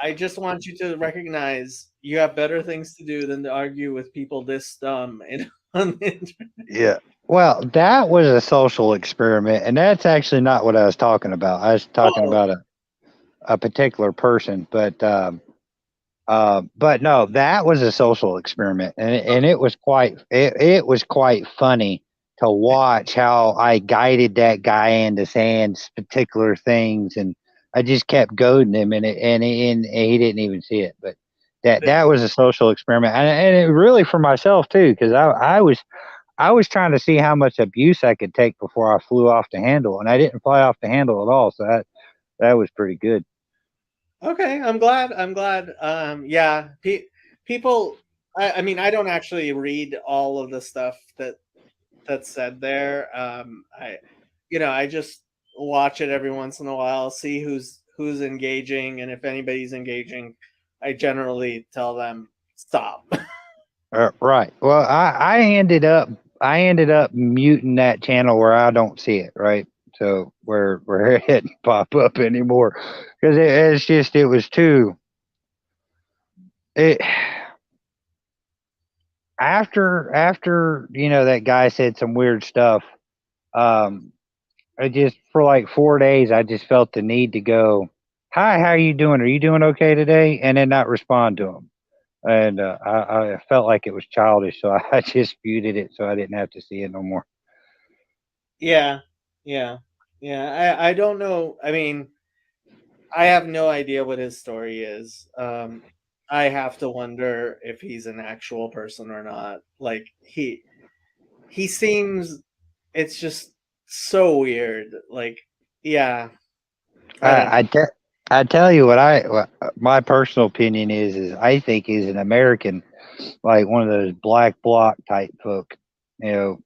I just want you to recognize you have better things to do than to argue with people this dumb and on the internet. yeah, well, that was a social experiment, and that's actually not what I was talking about. I was talking Oh, about a particular person, but no, that was a social experiment, and it was quite funny to watch how I guided that guy into saying particular things, and I just kept goading him, and he didn't even see it. But that was a social experiment, and it really for myself too, because I was trying to see how much abuse I could take before I flew off the handle, and I didn't fly off the handle at all. So that was pretty good. okay, I'm glad. Yeah, people. I mean, I don't actually read all of the stuff that's said there. I just watch it every once in a while, see who's engaging, and if anybody's engaging, I generally tell them stop. Right. Well, I ended up muting that channel where I don't see it. Right. So where it didn't pop up anymore because it's just it was too it after that guy said some weird stuff. Um, I just for like 4 days I just felt the need to go, hi, how are you doing? Are you doing okay today? And then not respond to him. And I felt like it was childish, so I just muted it so I didn't have to see it no more. Yeah, yeah, yeah. I don't know. I mean, I have no idea what his story is. I have to wonder if he's an actual person or not. Like he seems. It's just so weird. Like, yeah, I don't I I, know. te- I tell you what my personal opinion is I think he's an American, like one of those black bloc type folk. You know,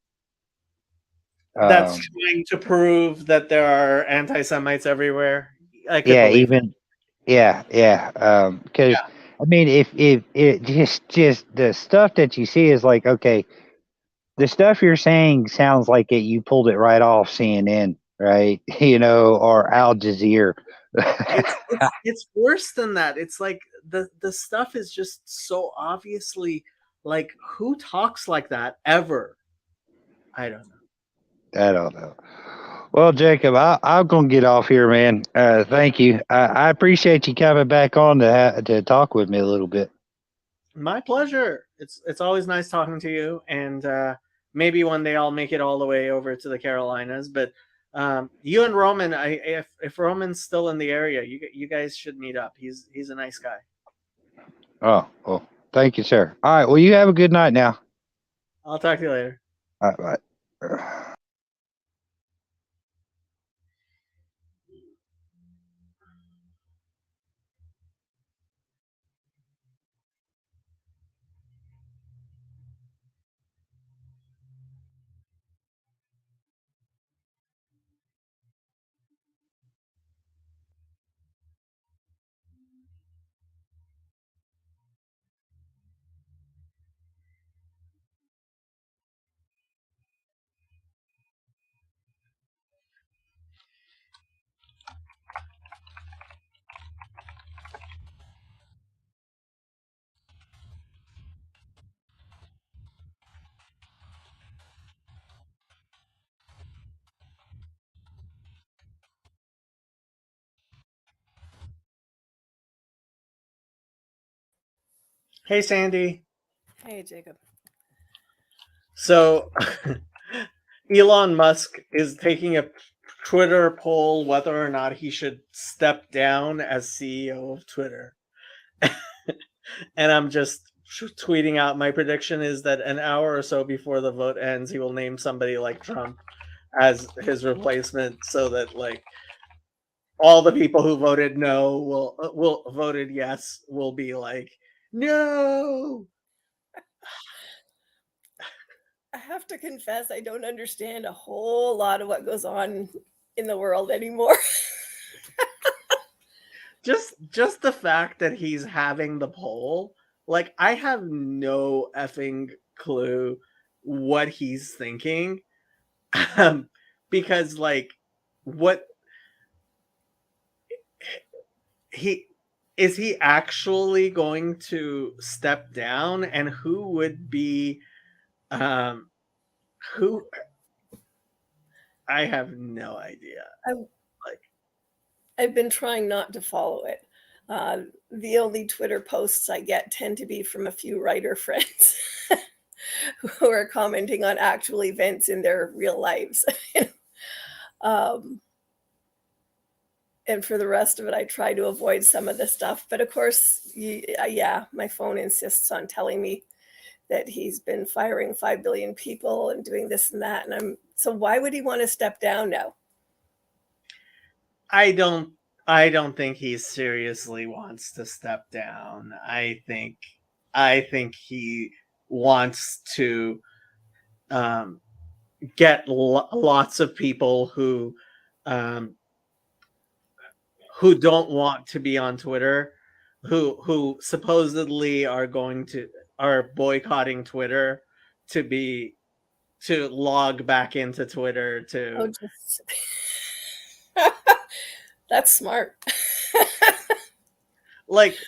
That's um, trying to prove that there are anti-Semites everywhere. I could yeah, believe it. even yeah. Because I mean, if it just the stuff that you see is like okay, the stuff you're saying sounds like you pulled it right off CNN, right? Or Al Jazeera. It's worse than that. It's like the stuff is just so obviously like who talks like that ever? I don't know. I don't know. Well, Jacob, I'm gonna get off here, man. Thank you. I appreciate you coming back on to talk with me a little bit. My pleasure. It's always nice talking to you, and maybe one day I'll make it all the way over to the Carolinas. But you and Roman, if Roman's still in the area, you guys should meet up. He's a nice guy. Oh, well, Thank you, sir. All right. Well, you have a good night now. I'll talk to you later. All right. Bye. Hey, Sandy. Hey, Jacob. So, Elon Musk is taking a Twitter poll whether or not he should step down as CEO of Twitter. And I'm just tweeting out my prediction is that an hour or so before the vote ends, he will name somebody like Trump as his replacement, so that like all the people who voted no will voted yes will be like no. I have to confess, I don't understand a whole lot of what goes on in the world anymore. Just the fact that he's having the poll, like I have no effing clue what he's thinking. Because like what he is he actually going to step down, and who would be who I have no idea. I've been trying not to follow it. The only Twitter posts I get tend to be from a few writer friends who are commenting on actual events in their real lives. And for the rest of it, I try to avoid some of the stuff. But of course, yeah, my phone insists on telling me that he's been firing 5 billion people and doing this and that. And so why would he want to step down now? I don't think he seriously wants to step down. I think he wants to get lots of people who don't want to be on Twitter, who supposedly are boycotting Twitter to log back into Twitter to That's smart. like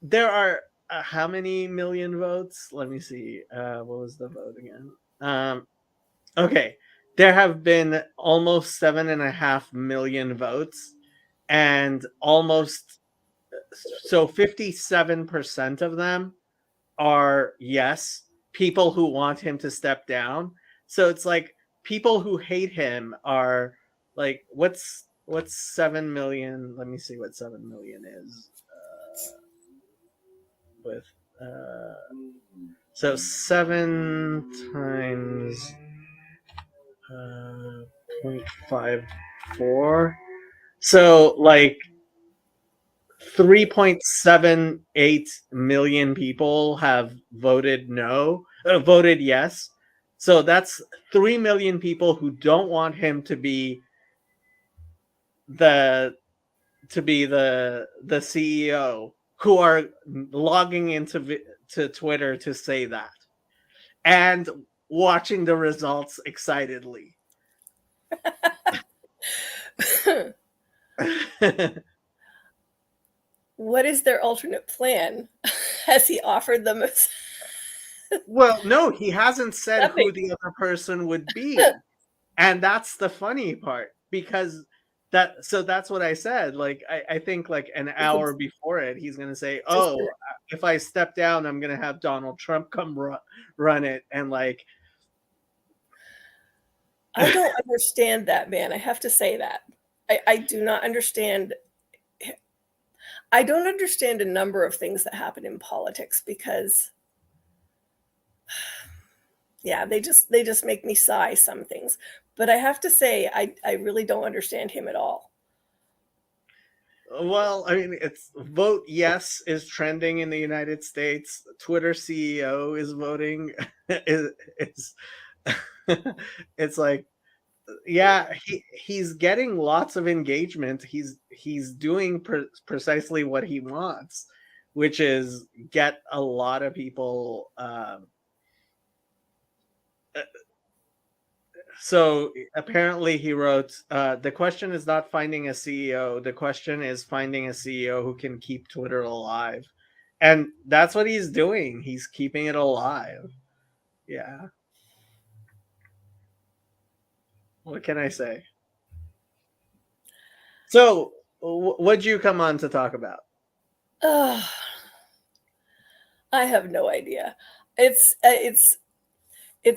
there are how many million votes? Let me see. What was the vote again? Okay, there have been almost 7.5 million votes, and almost 57% of them are yes, people who want him to step down. So it's like people who hate him are like, what's 7 million? Let me see what 7 million is. So 7 times 0.54. So like 3.78 million people have voted yes. So that's 3 million people who don't want him to be the CEO, who are logging into to Twitter to say that and watching the results excitedly. What is their alternate plan? Has he offered them Well, no, he hasn't said who the other person would be. And that's the funny part, because that's what I said. Like, I think like an hour before it, he's going to say, oh, if I step down, I'm going to have Donald Trump come run it. And like, I don't understand that, man. I have to say that. I do not understand. I don't understand a number of things that happen in politics, because yeah, they just make me sigh, some things. But I have to say, I really don't understand him at all. Well, I mean, it's vote yes is trending in the United States. Twitter CEO is voting. It's it's like, yeah, he's getting lots of engagement. He's doing precisely what he wants, which is get a lot of people. So apparently he wrote, the question is not finding a CEO. The question is finding a CEO who can keep Twitter alive. And that's what he's doing. He's keeping it alive. Yeah. What can I say? So, what'd you come on to talk about? Ugh, I have no idea. It's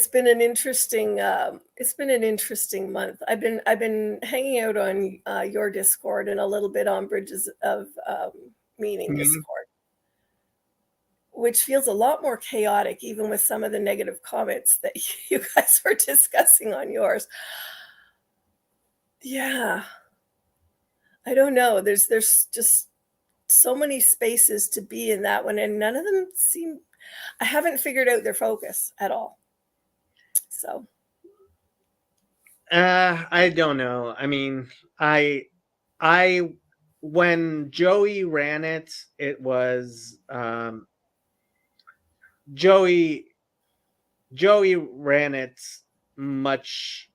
been an interesting month. I've been hanging out on your Discord and a little bit on Bridges of Meaning Mhm. Discord, which feels a lot more chaotic, even with some of the negative comments that you guys were discussing on yours. Yeah, I don't know. There's just so many spaces to be in that one, and none of them seem. I haven't figured out their focus at all. So I don't know. I mean, I, I, when Joey ran it, it was Joey. Joey ran it much.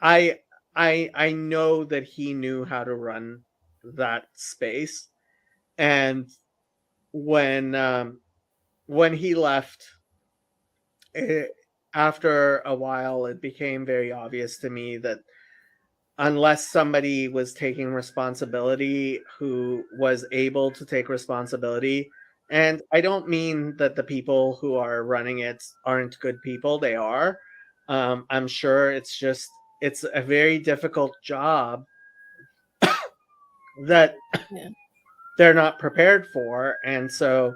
I I know that he knew how to run that space, and when when he left, it, after a while, it became very obvious to me that unless somebody was taking responsibility who was able to take responsibility, and I don't mean that the people who are running it aren't good people, they are. I'm sure it's just it's a very difficult job that yeah. they're not prepared for, and so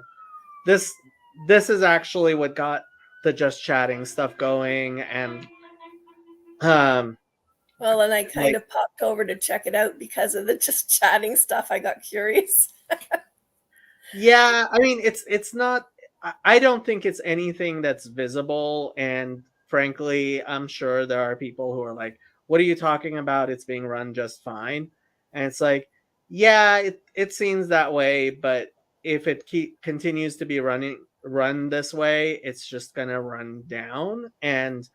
this this is actually what got the just chatting stuff going, and um Well, and I kind like, of popped over to check it out because of the just chatting stuff. I got curious. yeah, I mean, it's not. I don't think it's anything that's visible, and frankly, I'm sure there are people who are like, "What are you talking about? It's being run just fine." And it's like, yeah, it seems that way, but if it continues to be run this way, it's just gonna run down. And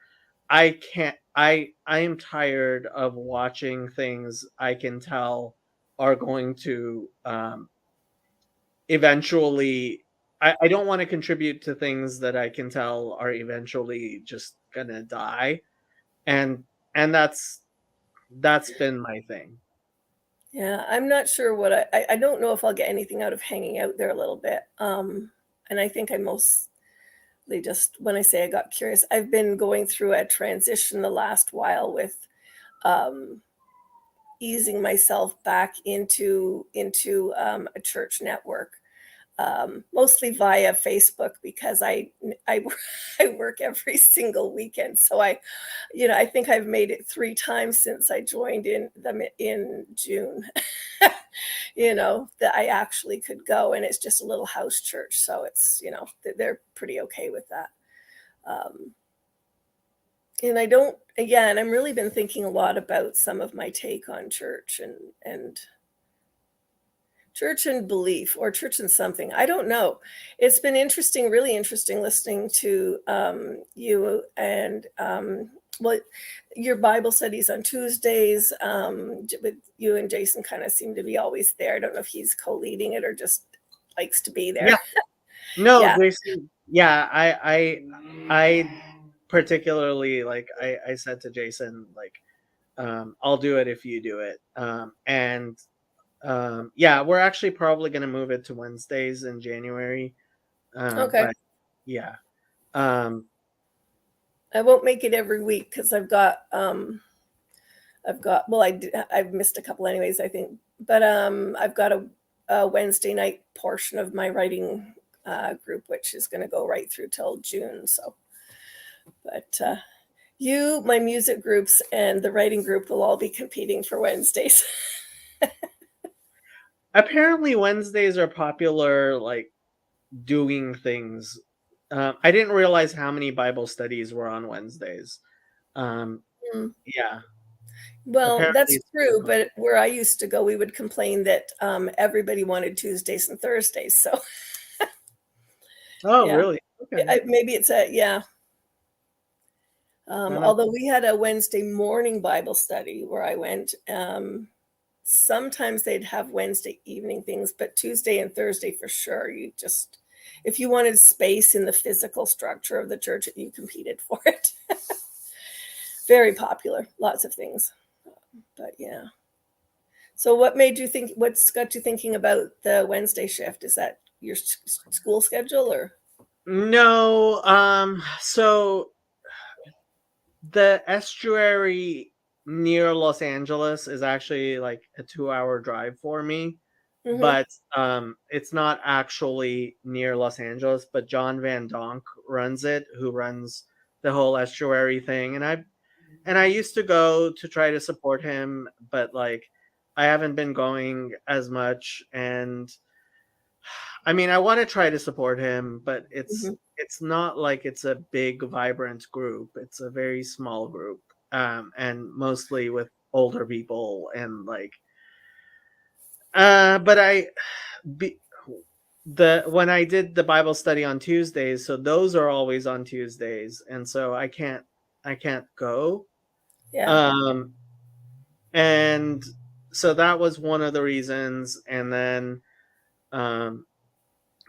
I can't. I am tired of watching things I can tell are going to eventually. I don't want to contribute to things that I can tell are eventually just gonna die, and that's been my thing. Yeah, I'm not sure what I don't know if I'll get anything out of hanging out there a little bit. And I think I mostly just, when I say I got curious, I've been going through a transition the last while with um, easing myself back into a church network, mostly via Facebook because I I work every single weekend. So I think I've made it 3 times since I joined in them in June. That I actually could go, and it's just a little house church, so it's they're pretty okay with that. Um, and I don't, again, I'm really been thinking a lot about some of my take on and church and belief, or church and something. I don't know. It's been interesting, really interesting listening to you and well, your Bible studies on Tuesdays. With you and Jason kind of seem to be always there. I don't know if he's co-leading it or just likes to be Yeah, there. no, Yeah. Jason. Yeah, I particularly, like, I said to Jason, like, I'll do it if you do it, and yeah, we're actually probably gonna move it to Wednesdays in January, Okay. but yeah, um, I won't make it every week because I've got well, I've missed a couple anyways, I think. But I've got a Wednesday night portion of my writing group, which is going to go right through till June. So, but my music groups, and the writing group will all be competing for Wednesdays. Apparently Wednesdays are popular, like doing things. I didn't realize how many Bible studies were on Wednesdays. Yeah, Well, apparently. that's true, but where I used to go, we would complain that everybody wanted Tuesdays and Thursdays. So, Oh, yeah, really? Okay. maybe it's yeah. Well, Although we had a Wednesday morning Bible study where I went. Sometimes they'd have Wednesday evening things, but Tuesday and Thursday for sure. If you wanted space in the physical structure of the church, you competed for it. Very popular, lots of things. But yeah. So what what's got you thinking about the Wednesday shift? Is that your school schedule or? no, so the estuary near Los Angeles is actually like a 2-hour drive for me, Mhm. but it's not actually near Los Angeles, but John Van Donk runs it, who runs the whole estuary thing. And I used to go to try to support him, but like I haven't been going as much. And I mean, I want to try to support him, but Mhm. it's not like it's a big vibrant group. It's a very small group, and mostly with older people. And like but be, the when I did the Bible study on Tuesdays, so those are always on Tuesdays, and so I can't go. Yeah. um and so that was one of the reasons. And then um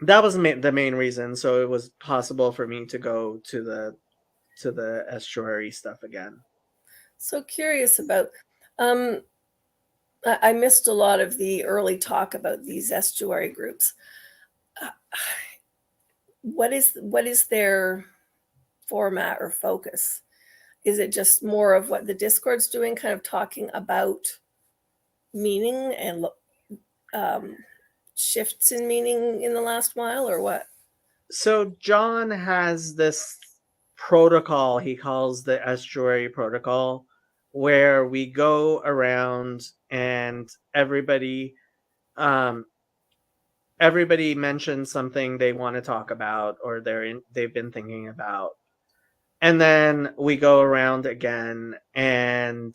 that was the main reason, so it was possible for me to go to the estuary stuff again. So curious about. Um, I missed a lot of the early talk about these estuary groups. Uh, what is their format or focus? Is it just more of what the Discord's doing, kind of talking about meaning and um, shifts in meaning in the last while, or what? So John has this protocol he calls the estuary protocol, where we go around and um everybody mentions something they want to talk about, or they've been thinking about. And then we go around again, and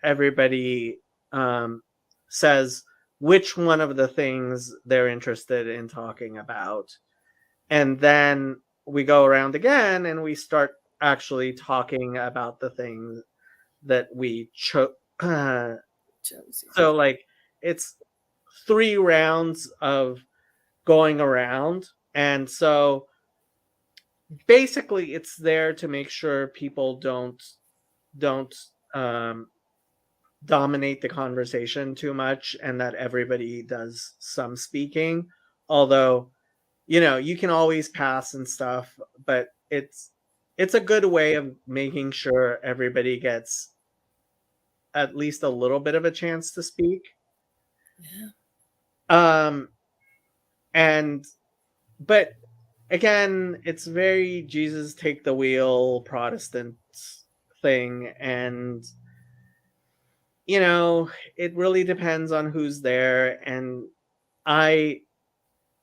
everybody um, says which one of the things they're interested in talking about. And then we go around again and we start actually talking about the things that we chose. Josie. So, like, it's 3 rounds of going around. And so basically it's there to make sure people don't um dominate the conversation too much, and that everybody does some speaking. Although, you can always pass and stuff, but it's a good way of making sure everybody gets at least a little bit of a chance to speak. Yeah. um and but again, it's very Jesus take the wheel Protestant thing. And it really depends on who's there. And i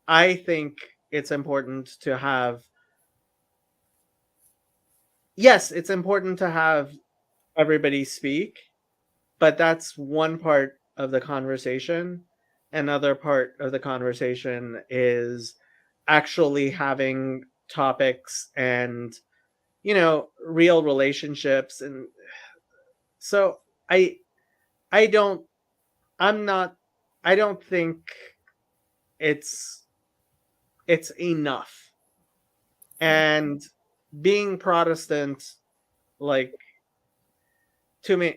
I think it's important to have, yes, it's important to have everybody speak, but that's one part of the conversation. Another part of the conversation is actually having topics and real relationships. And so i I don't I'm not I don't think it's it's enough. And being Protestant, like, to me,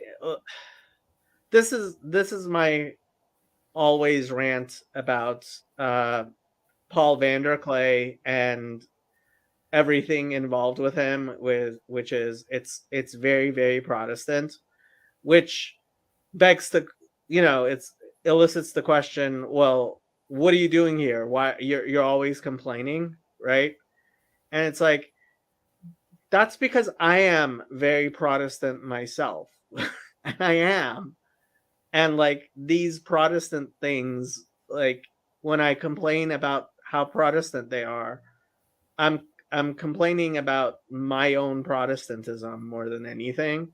this is my always rant about Paul Vanderklay and everything involved with him, which is it's very, very Protestant, which begs the it's elicits the question, well, what are you doing here? Why you're always complaining? right? And it's like, that's because I am very Protestant myself. And I am. And like these Protestant things, like when I complain about how Protestant they are, I'm complaining about my own Protestantism more than anything.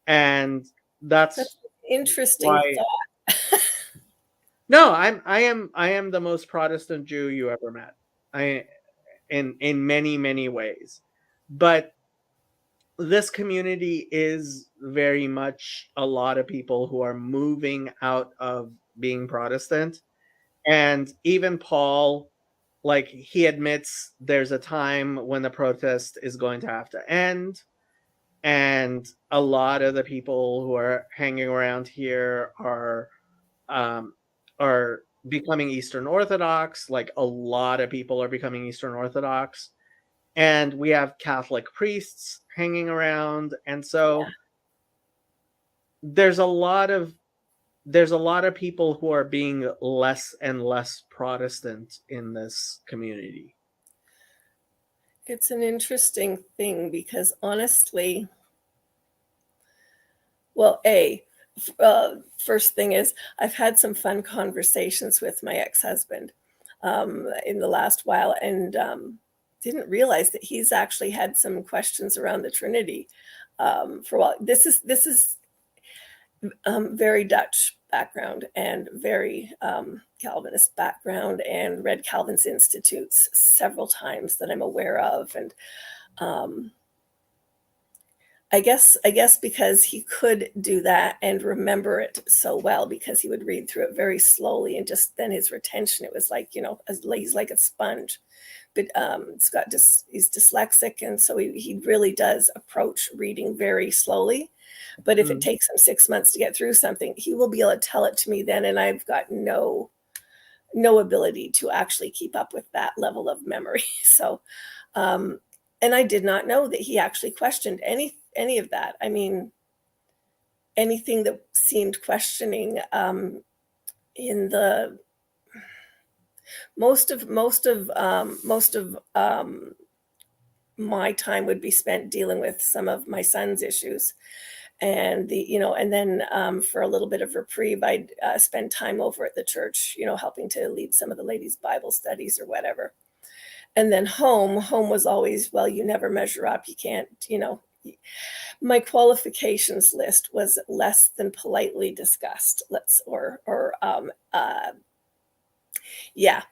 And That's that's an interesting why thought. no, I am the most Protestant Jew you ever met. I in many, many ways. But this community is very much a lot of people who are moving out of being Protestant. And even Paul, like, he admits there's a time when the protest is going to have to end. And a lot of the people who are hanging around here um, are becoming Eastern Orthodox. Like, a lot of people are becoming Eastern Orthodox, and we have Catholic priests hanging around, and so there's a lot of people who are being less and less Protestant in this community. It's an interesting thing because honestly, well, first thing is I've had some fun conversations with my ex-husband in the last while, and didn't realize that he's actually had some questions around the Trinity for a while. This is very Dutch background and very Calvinist background, and read Calvin's Institutes several times that I'm aware of, and I guess because he could do that and remember it so well because he would read through it very slowly, and just then his retention, it was like, he's like a sponge. But he's dyslexic, and so he really does approach reading very slowly. But if it takes him 6 months to get through something, he will be able to tell it to me then, and I've got no ability to actually keep up with that level of memory. So and I did not know that he actually questioned any of that. I mean, anything that seemed questioning in the most of my time would be spent dealing with some of my son's issues, and and then for a little bit of reprieve, I'd spend time over at the church, helping to lead some of the ladies' Bible studies or whatever. And then home was always, well, you never measure up, you can't, my qualifications list was less than politely discussed. Yeah.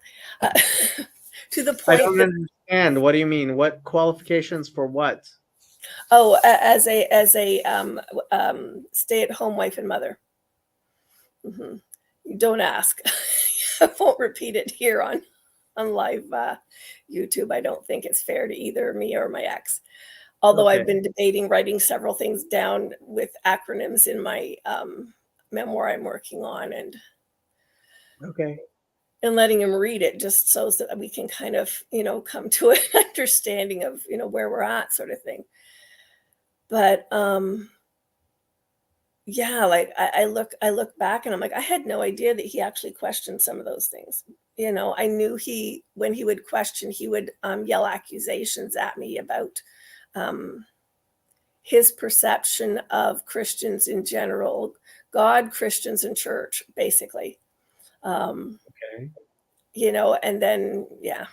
To the I point don't that, understand. What do you mean? What qualifications for what? as a stay-at-home wife and mother. Mm-hmm. Don't ask. I won't repeat it here on live YouTube. I don't think it's fair to either me or my ex. Although Okay. I've been debating writing several things down with acronyms in my memoir I'm working on, and Okay. letting him read it just so that we can kind of, come to an understanding of, where we're at, sort of thing. But yeah, like I look back and I'm like, I had no idea that he actually questioned some of those things. I knew when he would question, he would yell accusations at me about his perception of Christians in general, God, Christians, and church, basically. Okay. And then, yeah.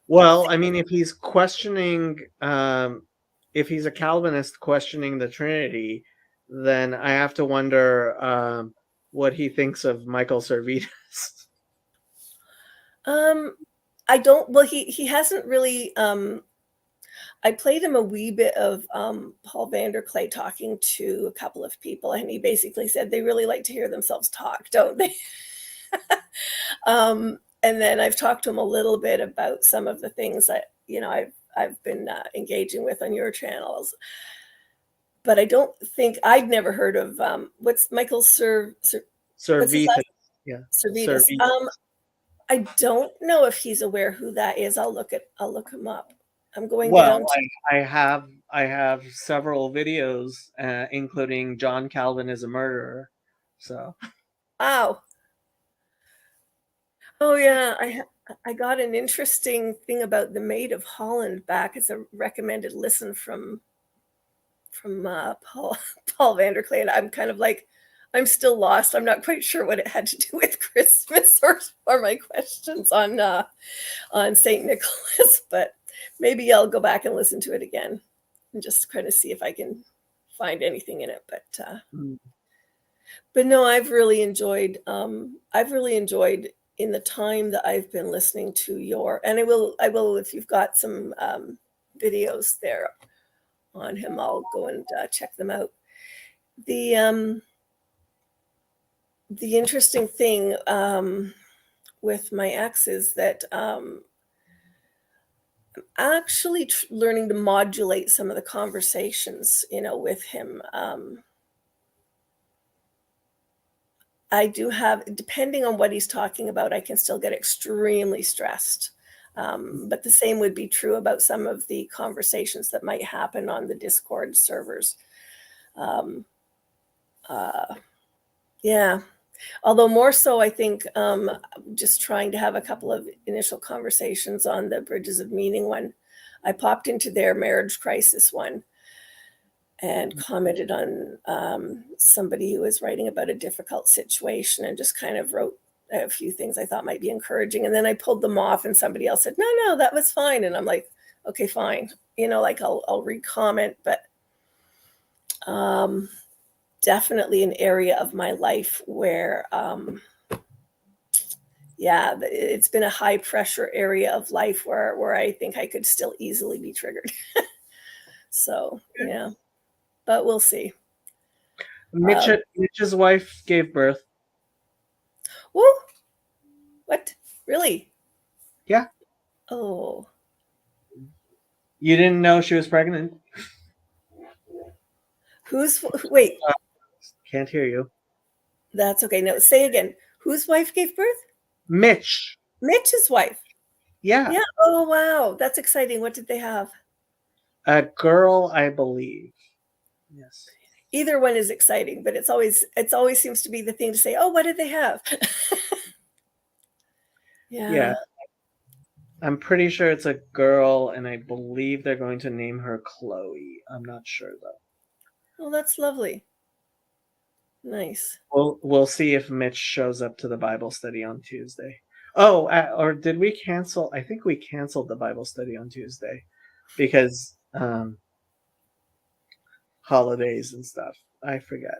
Well, I mean, if he's questioning, if he's a Calvinist questioning the Trinity, then I have to wonder what he thinks of Michael Servetus. I don't, well, he hasn't really, I played him a wee bit of Paul Vanderklay talking to a couple of people, and he basically said they really like to hear themselves talk, don't they? And then I've talked to him a little bit about some of the things that I've been engaging with on your channels, but I don't think I'd never heard of what's Michael what's his Servetus. last? Yeah. Servetus. Servetus. I don't know if he's aware who that is. I'll look him up. I'm going Well, down to, I have several videos, including John Calvin is a murderer. So wow. Oh yeah, I got an interesting thing about the Maid of Holland back as a recommended listen from Paul Paul Vanderklay, and I'm kind of like, I'm still lost. I'm not quite sure what it had to do with Christmas or my questions on Saint Nicholas, but maybe I'll go back and listen to it again and just kind of see if I can find anything in it. Mm. But no, I've really enjoyed in the time that I've been listening to your, and I will if you've got some videos there on him, I'll go and check them out. The um the interesting thing with my ex is that actually learning to modulate some of the conversations, with him. I do have, depending on what he's talking about, I can still get extremely stressed. But the same would be true about some of the conversations that might happen on the Discord servers. Um, uh, yeah. Although more so, I think just trying to have a couple of initial conversations on the Bridges of Meaning one. I popped into their marriage crisis one and commented on somebody who was writing about a difficult situation and just kind of wrote a few things I thought might be encouraging. And then I pulled them off and somebody else said, no, that was fine. And I'm like, okay, fine. Like I'll re-comment, but definitely an area of my life where, it's been a high pressure area of life where I think I could still easily be triggered. So, yeah, but we'll see. Mitch's wife gave birth. Woo! What? Really? Yeah. Oh. You didn't know she was pregnant? Wait, Can't hear you. that's okay. No, say again. Whose wife gave birth? Mitch's wife. Yeah. Yeah. Oh, wow. That's exciting. What did they have? A girl, I believe. Yes. Either one is exciting, but it's always seems to be the thing to say, oh, what did they have? Yeah. I'm pretty sure it's a girl, and I believe they're going to name her Chloe. I'm not sure though. Oh, that's lovely. Nice. We'll see if Mitch shows up to the Bible study on Tuesday. Oh, or did we cancel? I think we canceled the Bible study on Tuesday because holidays and stuff. I forget.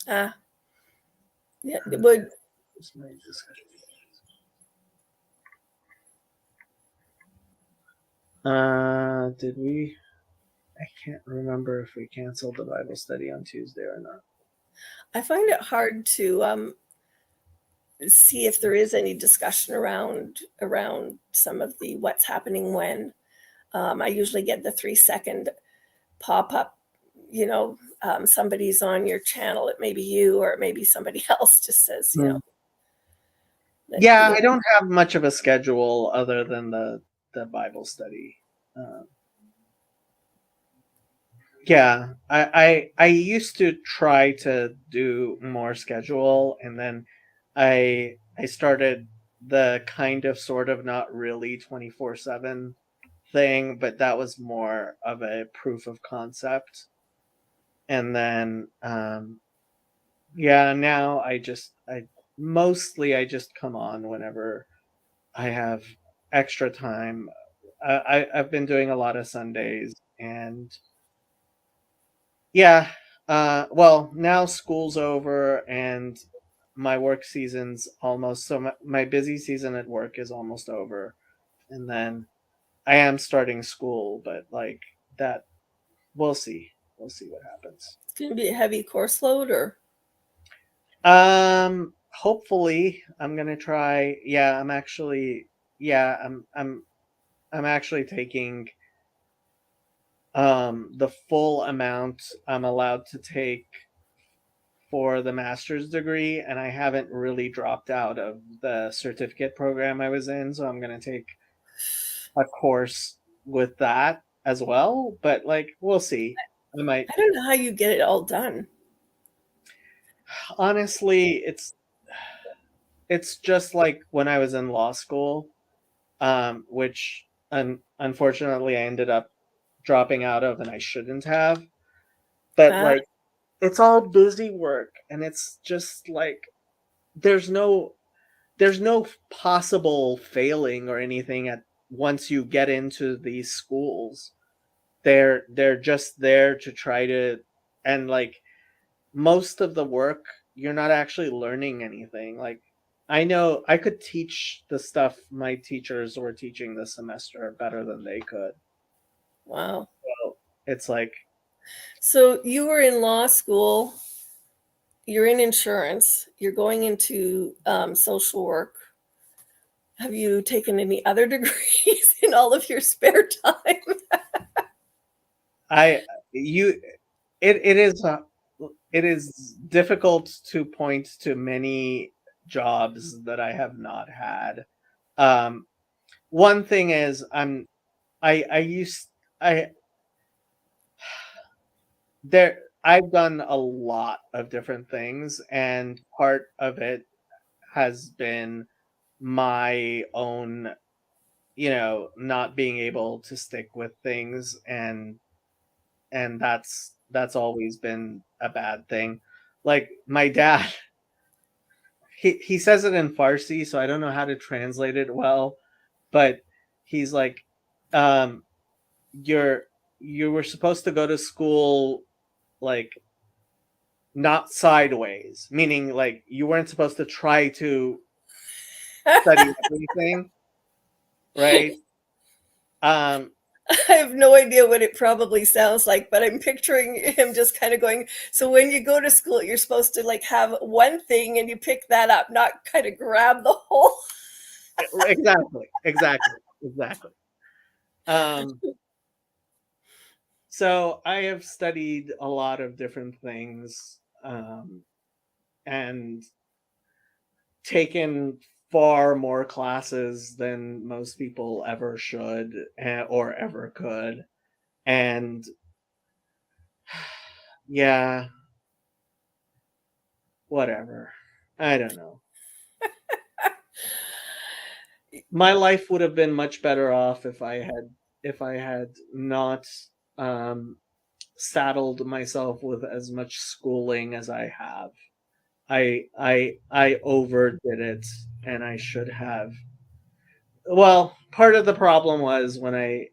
Yeah. It would. Did we? I can't remember if we canceled the Bible study on Tuesday or not. I find it hard to see if there is any discussion around some of the what's happening when. I usually get the 3-second pop up, somebody's on your channel. It may be you or it may be somebody else, just says, Yeah, I don't have much of a schedule other than the Bible study. Yeah, I used to try to do more schedule, and then I started the kind of sort of not really 24/7 thing, but that was more of a proof of concept. And then now I just come on whenever I have extra time. I've been doing a lot of Sundays, and yeah, well, now school's over and my work season's almost, so my busy season at work is almost over, and then I am starting school, but like that, we'll see what happens. It's going to be a heavy course load, or hopefully I'm gonna try. Yeah, I'm actually taking the full amount I'm allowed to take for the master's degree, and I haven't really dropped out of the certificate program I was in, so I'm going to take a course with that as well, but like we'll see. I don't know how you get it all done. Honestly, it's just like when I was in law school, which unfortunately I ended up dropping out of, and I shouldn't have. But Huh? like, it's all busy work, and it's just like there's no there's no possible failing or anything at once you get into these schools. They're just there to try to, and like most of the work you're not actually learning anything. Like, I know I could teach the stuff my teachers were teaching this semester better than they could. Wow. So it's like, So you were in law school, you're in insurance, you're going into social work. Have you taken any other degrees in all of your spare time? I you it is it is difficult to point to many jobs that I have not had. Um, one thing is I used I there I've done a lot of different things, and part of it has been my own, not being able to stick with things, and that's always been a bad thing. Like my dad, he says it in Farsi, so I don't know how to translate it well, but he's like, um, you're you were supposed to go to school like not sideways, meaning like you weren't supposed to try to study everything, right? Um, I have no idea what it probably sounds like, but I'm picturing him just kind of going, so when you go to school, you're supposed to like have one thing and you pick that up, not kind of grab the whole. exactly. Um, so I have studied a lot of different things, and taken far more classes than most people ever should, or ever could. And yeah, whatever. I don't know. My life would have been much better off if I had not um saddled myself with as much schooling as I have. I overdid it, and I should have. Well, part of the problem was when I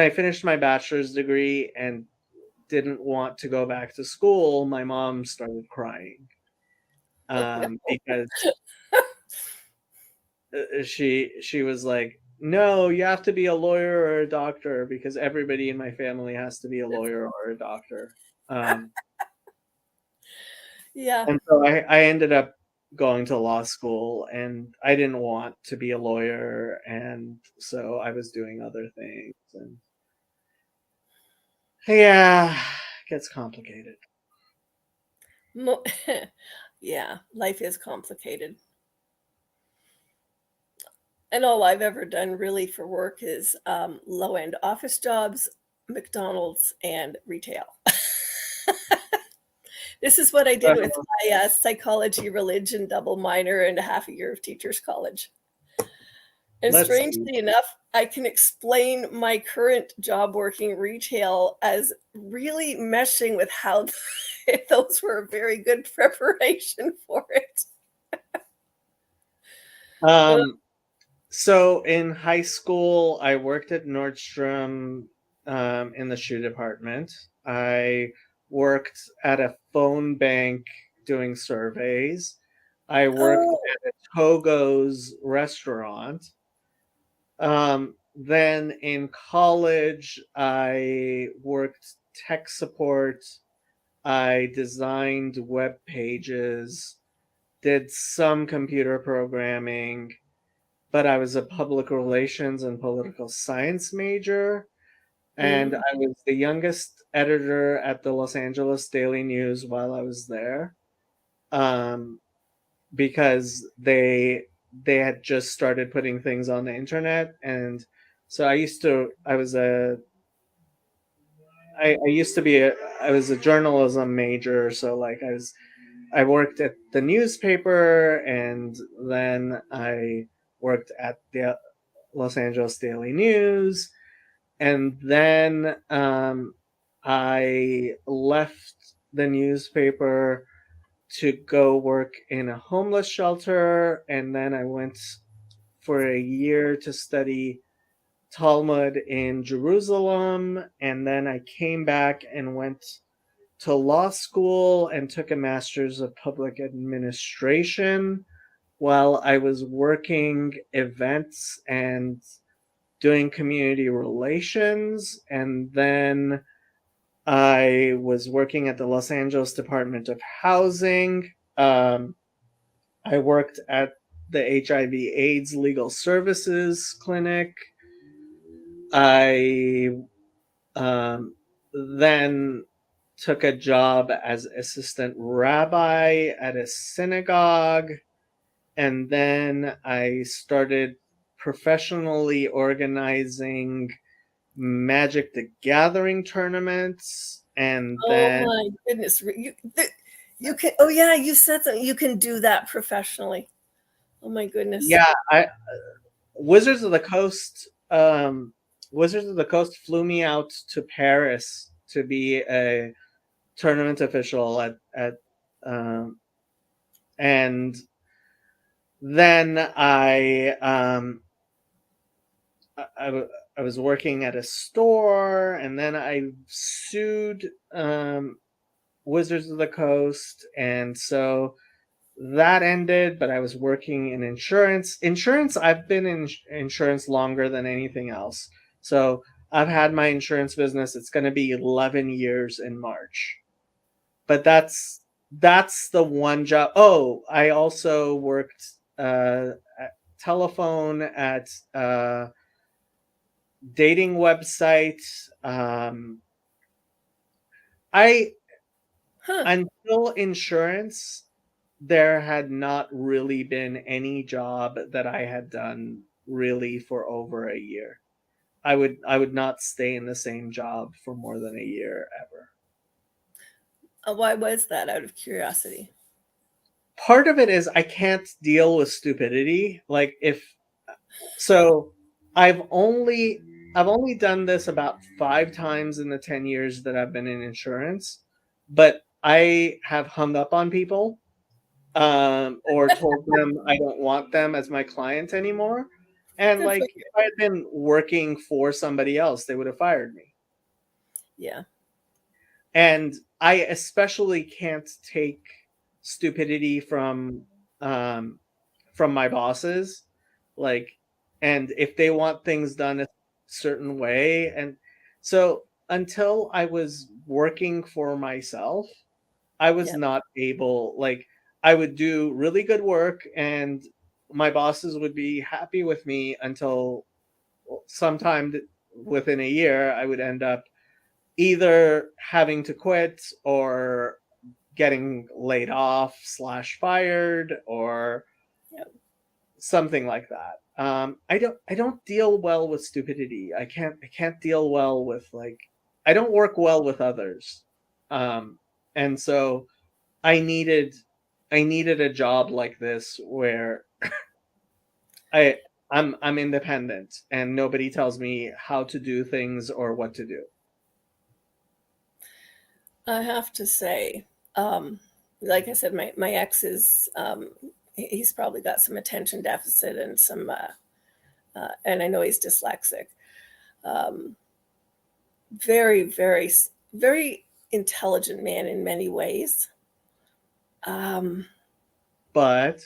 finished my bachelor's degree and didn't want to go back to school, my mom started crying, Oh, no. because she was like, "No, you have to be a lawyer or a doctor because everybody in my family has to be a lawyer or a doctor." Um, Yeah. and so I ended up going to law school, and I didn't want to be a lawyer, and so I was doing other things, and yeah, it gets complicated. Mo- yeah, life is complicated. And all I've ever done really for work is low end office jobs, McDonald's, and retail. This is what I did with Uh, my psychology, religion double minor and a half a year of teacher's college. And let's see. strangely enough, I can explain my current job working retail as really meshing with how those were a very good preparation for it. Um, so in high school, I worked at Nordstrom, in the shoe department. I worked at a phone bank doing surveys. I worked Oh, at a Togo's restaurant. Then in college, I worked tech support. I designed web pages, did some computer programming, but I was a public relations and political science major. And mm, I was the youngest editor at the Los Angeles Daily News while I was there, um, because they had just started putting things on the internet, and so I used to be I was a journalism major, so like I worked at the newspaper, and then I worked at the Los Angeles Daily News, and then I left the newspaper to go work in a homeless shelter, and then I went for a year to study Talmud in Jerusalem, and then I came back and went to law school and took a master's of public administration while I was working events and doing community relations. And then I was working at the Los Angeles Department of Housing. I worked at the HIV/AIDS Legal Services Clinic. I then took a job as assistant rabbi at a synagogue, and then I started professionally organizing Magic the Gathering tournaments, and Oh then my goodness. You can, oh yeah, you said that you can do that professionally. Oh my goodness. yeah, I Wizards of the Coast Wizards of the Coast flew me out to Paris to be a tournament official at and then I was working at a store, and then I sued Wizards of the Coast, and so that ended. But I was working in insurance. I've been in insurance longer than anything else. So I've had my insurance business. It's going to be 11 years in March. But that's the one job. Oh, I also worked at telephone at dating website. I Huh. Until insurance, there had not really been any job that I had done really for over a year. I would not stay in the same job for more than a year ever. Why was that, out of curiosity? Part of it is I can't deal with stupidity. Like if so I've only done this about 5 times in the 10 years that I've been in insurance, but I have hung up on people or told them I don't want them as my client anymore. And Good for like you. if I had been working for somebody else, they would have fired me. Yeah. And I especially can't take stupidity from my bosses. Like, and if they want things done a certain way, and so until I was working for myself, I was Yeah. not able, like, I would do really good work and my bosses would be happy with me until sometime within a year I would end up either having to quit or getting laid off slash fired or Yep. something like that. I don't deal well with stupidity. I can't deal well with, like, I don't work well with others. And so I needed I needed a job like this where I I'm independent and nobody tells me how to do things or what to do. I have to say, like I said, my ex is, he's probably got some attention deficit and some, and I know he's dyslexic. Um, very, very, very intelligent man in many ways. Um, But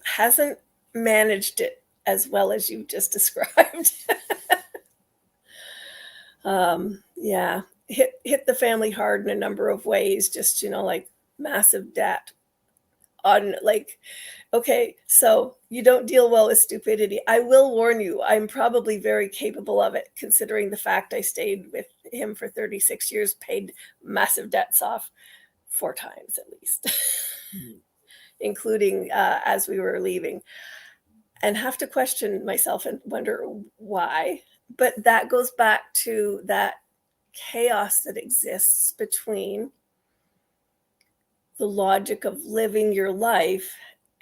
hasn't managed it as well as you just described. Yeah, hit the family hard in a number of ways. Just, like massive debt on, like, okay, so you don't deal well with stupidity. I will warn you, I'm probably very capable of it, considering the fact I stayed with him for 36 years, paid massive debts off 4 times at least, including as we were leaving, and have to question myself and wonder why. But that goes back to that chaos that exists between the logic of living your life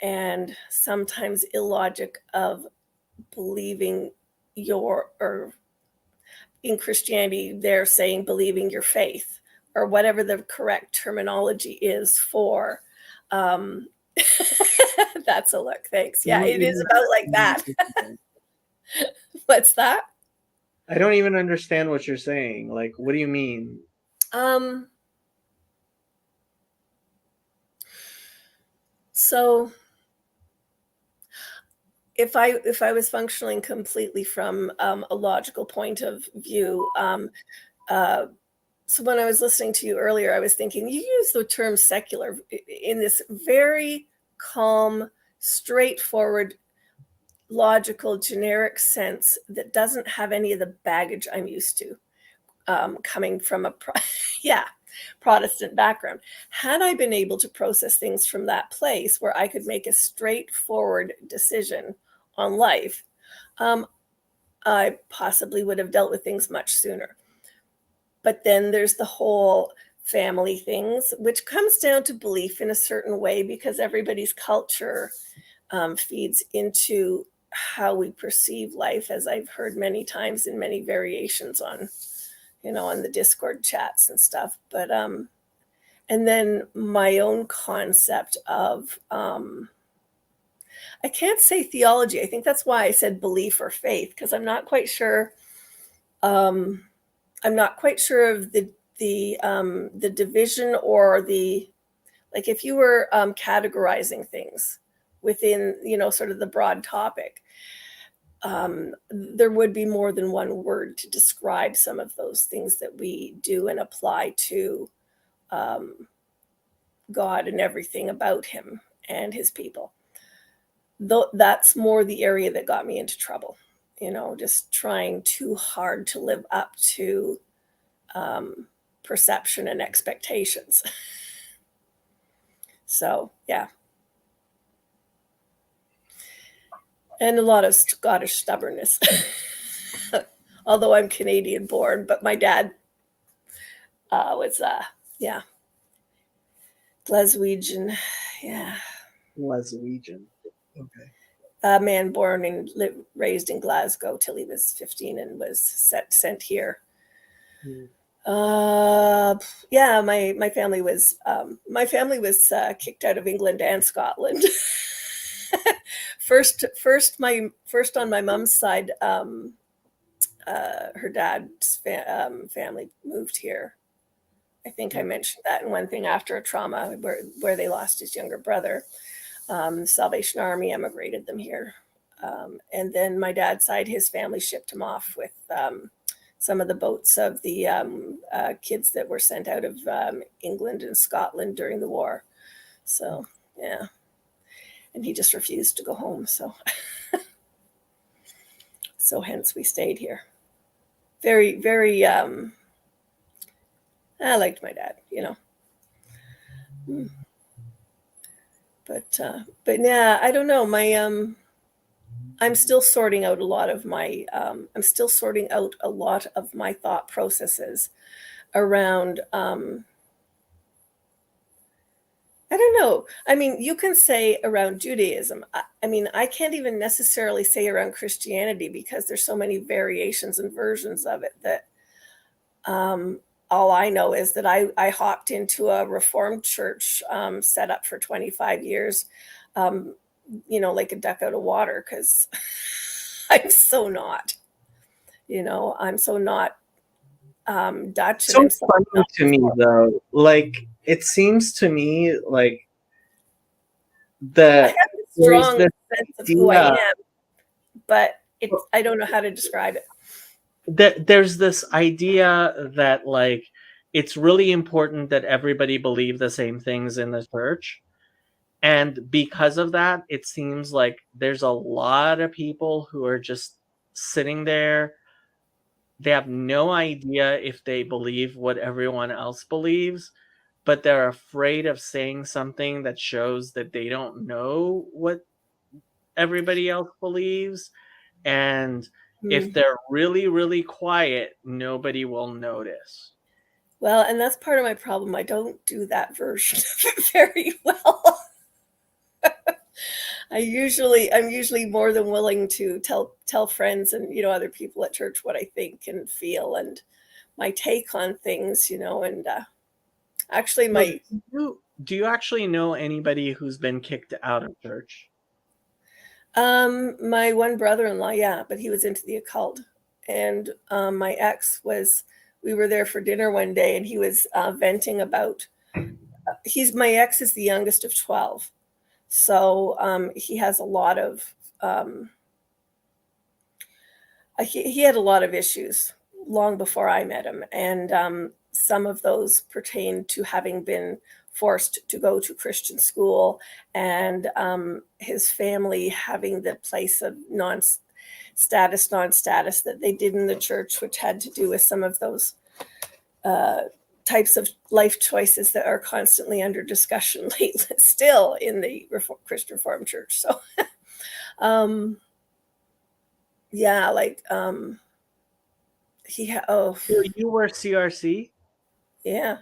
and sometimes illogic of believing or in Christianity, they're saying believing your faith or whatever the correct terminology is for. Um, that's a look. Thanks. Yeah, it is about like that. What's that? I don't even understand what you're saying. Like, what do you mean? So if I was functioning completely from a logical point of view, so when I was listening to you earlier, I was thinking you use the term secular in this very calm, straightforward, logical, generic sense that doesn't have any of the baggage I'm used to, coming from a Protestant background. Had I been able to process things from that place where I could make a straightforward decision on life, I possibly would have dealt with things much sooner. But then there's the whole family things, which comes down to belief in a certain way because everybody's culture feeds into how we perceive life, as I've heard many times in many variations on, on the Discord chats and stuff. But and then my own concept of I can't say theology. I think that's why I said belief or faith, because I'm not quite sure. I'm not quite sure of the division or the, like, if you were categorizing things within, sort of the broad topic, there would be more than one word to describe some of those things that we do and apply to God and everything about him and his people. Though that's more the area that got me into trouble, just trying too hard to live up to perception and expectations. So, yeah. And a lot of Scottish stubbornness. Although I'm Canadian born, but my dad was, Glaswegian. Yeah. Glaswegian. Okay. A man born and raised in Glasgow till he was 15 and was sent here. Yeah, my family was kicked out of England and Scotland. first on my mom's side, her dad's family moved here. I think I mentioned that in one thing after a trauma where they lost his younger brother. Salvation Army emigrated them here. And then my dad's side, his family shipped him off with some of the boats of the kids that were sent out of England and Scotland during the war. So, yeah. And he just refused to go home. So, so hence we stayed here. Very, very, I liked my dad, But yeah, I don't know. I'm still sorting out a lot of my thought processes around, I don't know. I mean, you can say around Judaism. I mean, I can't even necessarily say around Christianity because there's so many variations and versions of it that all I know is that I hopped into a Reformed church set up for 25 years, like a duck out of water, because I'm so not, I'm so not Dutch. So funny to me, though. Like, it seems to me like I have a strong sense of who I am, but I don't know how to describe it. There's this idea that, like, it's really important that everybody believe the same things in the church. And because of that, it seems like there's a lot of people who are just sitting there. They have no idea if they believe what everyone else believes, but they're afraid of saying something that shows that they don't know what everybody else believes. And if they're really, really quiet, nobody will notice. Well, and that's part of my problem. I don't do that version of it very well. I'm usually more than willing to tell friends and other people at church what I think and feel and my take on things, and actually So my do you actually know anybody who's been kicked out of church? my one brother-in-law, yeah, but he was into the occult. And my ex was we were there for dinner one day and he was venting about he's my ex is the youngest of 12. So he has a lot of he had a lot of issues long before I met him, and some of those pertain to having been forced to go to Christian school, and his family having the place of non-status that they did in the church, which had to do with some of those types of life choices that are constantly under discussion lately, still in the Christian Reformed Church. So, yeah, like So you were CRC? yeah.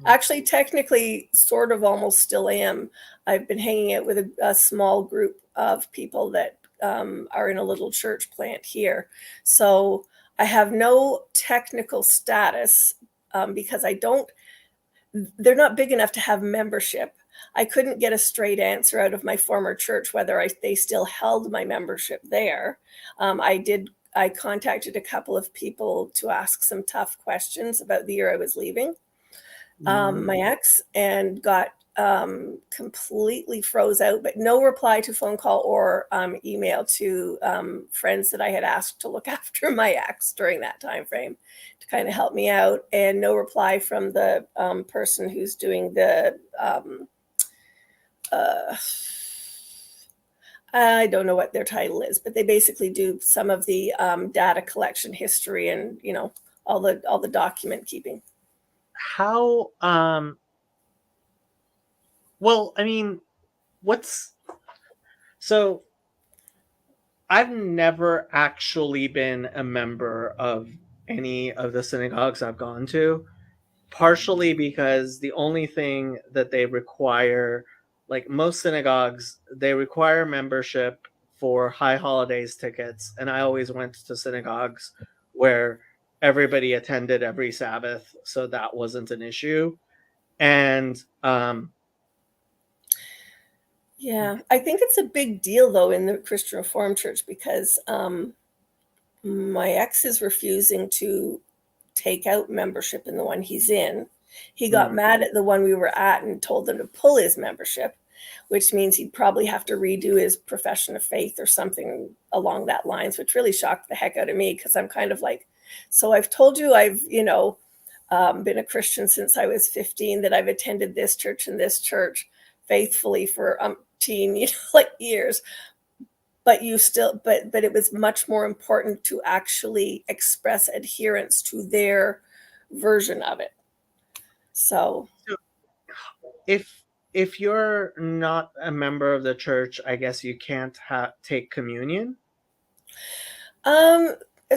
Actually, technically, sort of almost still am. I've been hanging out with a small group of people that are in a little church plant here. So I have no technical status because they're not big enough to have membership. I couldn't get a straight answer out of my former church whether they still held my membership there. I contacted a couple of people to ask some tough questions about the year I was leaving. My ex, and got completely froze out, but no reply to phone call or email to friends that I had asked to look after my ex during that time frame to kind of help me out, and no reply from the person who's doing the I don't know what their title is, but they basically do some of the data collection history and all the document keeping. How well, I mean, so I've never actually been a member of any of the synagogues I've gone to, partially because the only thing that they require, like most synagogues, they require membership for high holidays tickets. And I always went to synagogues where everybody attended every Sabbath, so that wasn't an issue. And Yeah, I think it's a big deal though in the Christian Reformed Church because my ex is refusing to take out membership in the one he's in. He got mad at the one we were at and told them to pull his membership, which means he'd probably have to redo his profession of faith or something along that lines, which really shocked the heck out of me because I'm kind of like, so I've told you I've, been a Christian since I was 15, that I've attended this church and this church faithfully for umpteen, years. But but it was much more important to actually express adherence to their version of it. So if you're not a member of the church, I guess you can't take communion.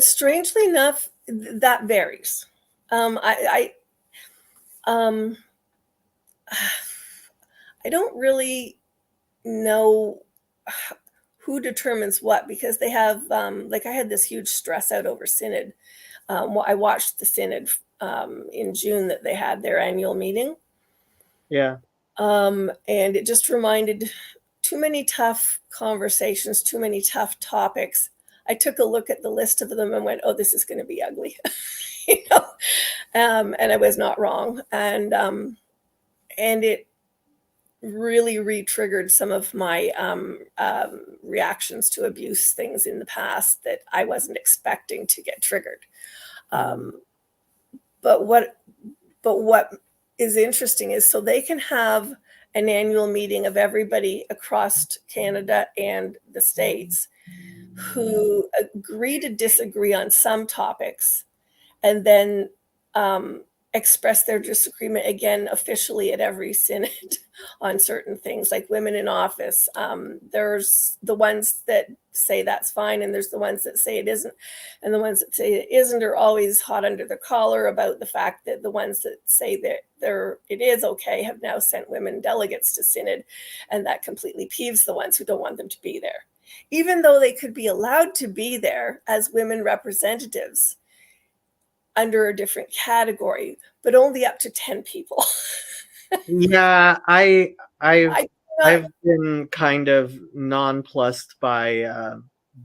strangely enough, that varies. I don't really know who determines what, because they have I had this huge stress out over synod. I watched the synod in June that they had their annual meeting. Yeah. And it just reminded too many tough conversations, too many tough topics. I took a look at the list of them and went, oh, this is going to be ugly. And I was not wrong. And it really re-triggered some of my reactions to abuse things in the past that I wasn't expecting to get triggered. But what is interesting is, so they can have an annual meeting of everybody across Canada and the States who agree to disagree on some topics, and then express their disagreement again officially at every synod on certain things, like women in office. There's the ones that say that's fine, and there's the ones that say it isn't. And the ones that say it isn't are always hot under the collar about the fact that the ones that say that it is okay have now sent women delegates to synod, and that completely peeves the ones who don't want them to be there, even though they could be allowed to be there as women representatives under a different category, but only up to 10 people. Yeah, I've I I've been kind of nonplussed by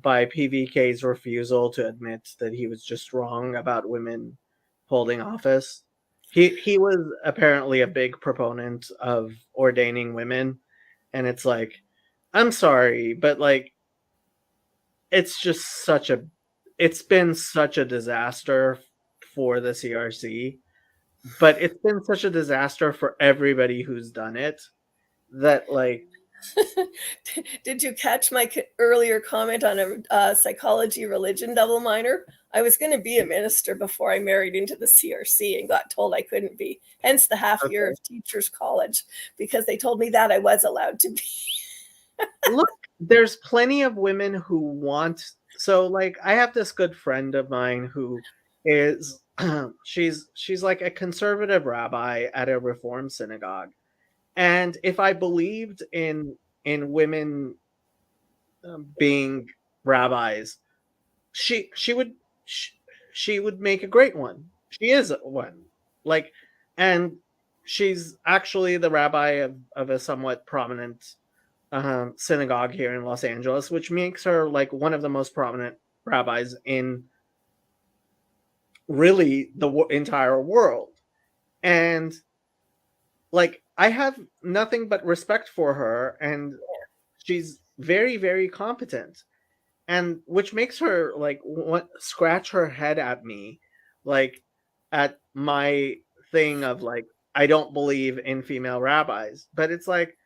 PVK's refusal to admit that he was just wrong about women holding office. He was apparently a big proponent of ordaining women, and it's like, I'm sorry, but like it's just it's been such a disaster for the CRC, but it's been such a disaster for everybody who's done it that like Did you catch my earlier comment on a psychology religion double minor? I was going to be a minister before I married into the CRC and got told I couldn't be. Hence the half year of teachers college, because they told me that I was allowed to be. Look, there's plenty of women who want. So like I have this good friend of mine who is she's like a conservative rabbi at a reform synagogue. And if I believed in women being rabbis, she would she would make a great one. She is one. Like, and she's actually the rabbi of a somewhat prominent synagogue here in Los Angeles, which makes her like one of the most prominent rabbis in really the entire world. And like I have nothing but respect for her, and she's very, very competent, and which makes her like scratch her head at me, like at my thing of like I don't believe in female rabbis. But it's like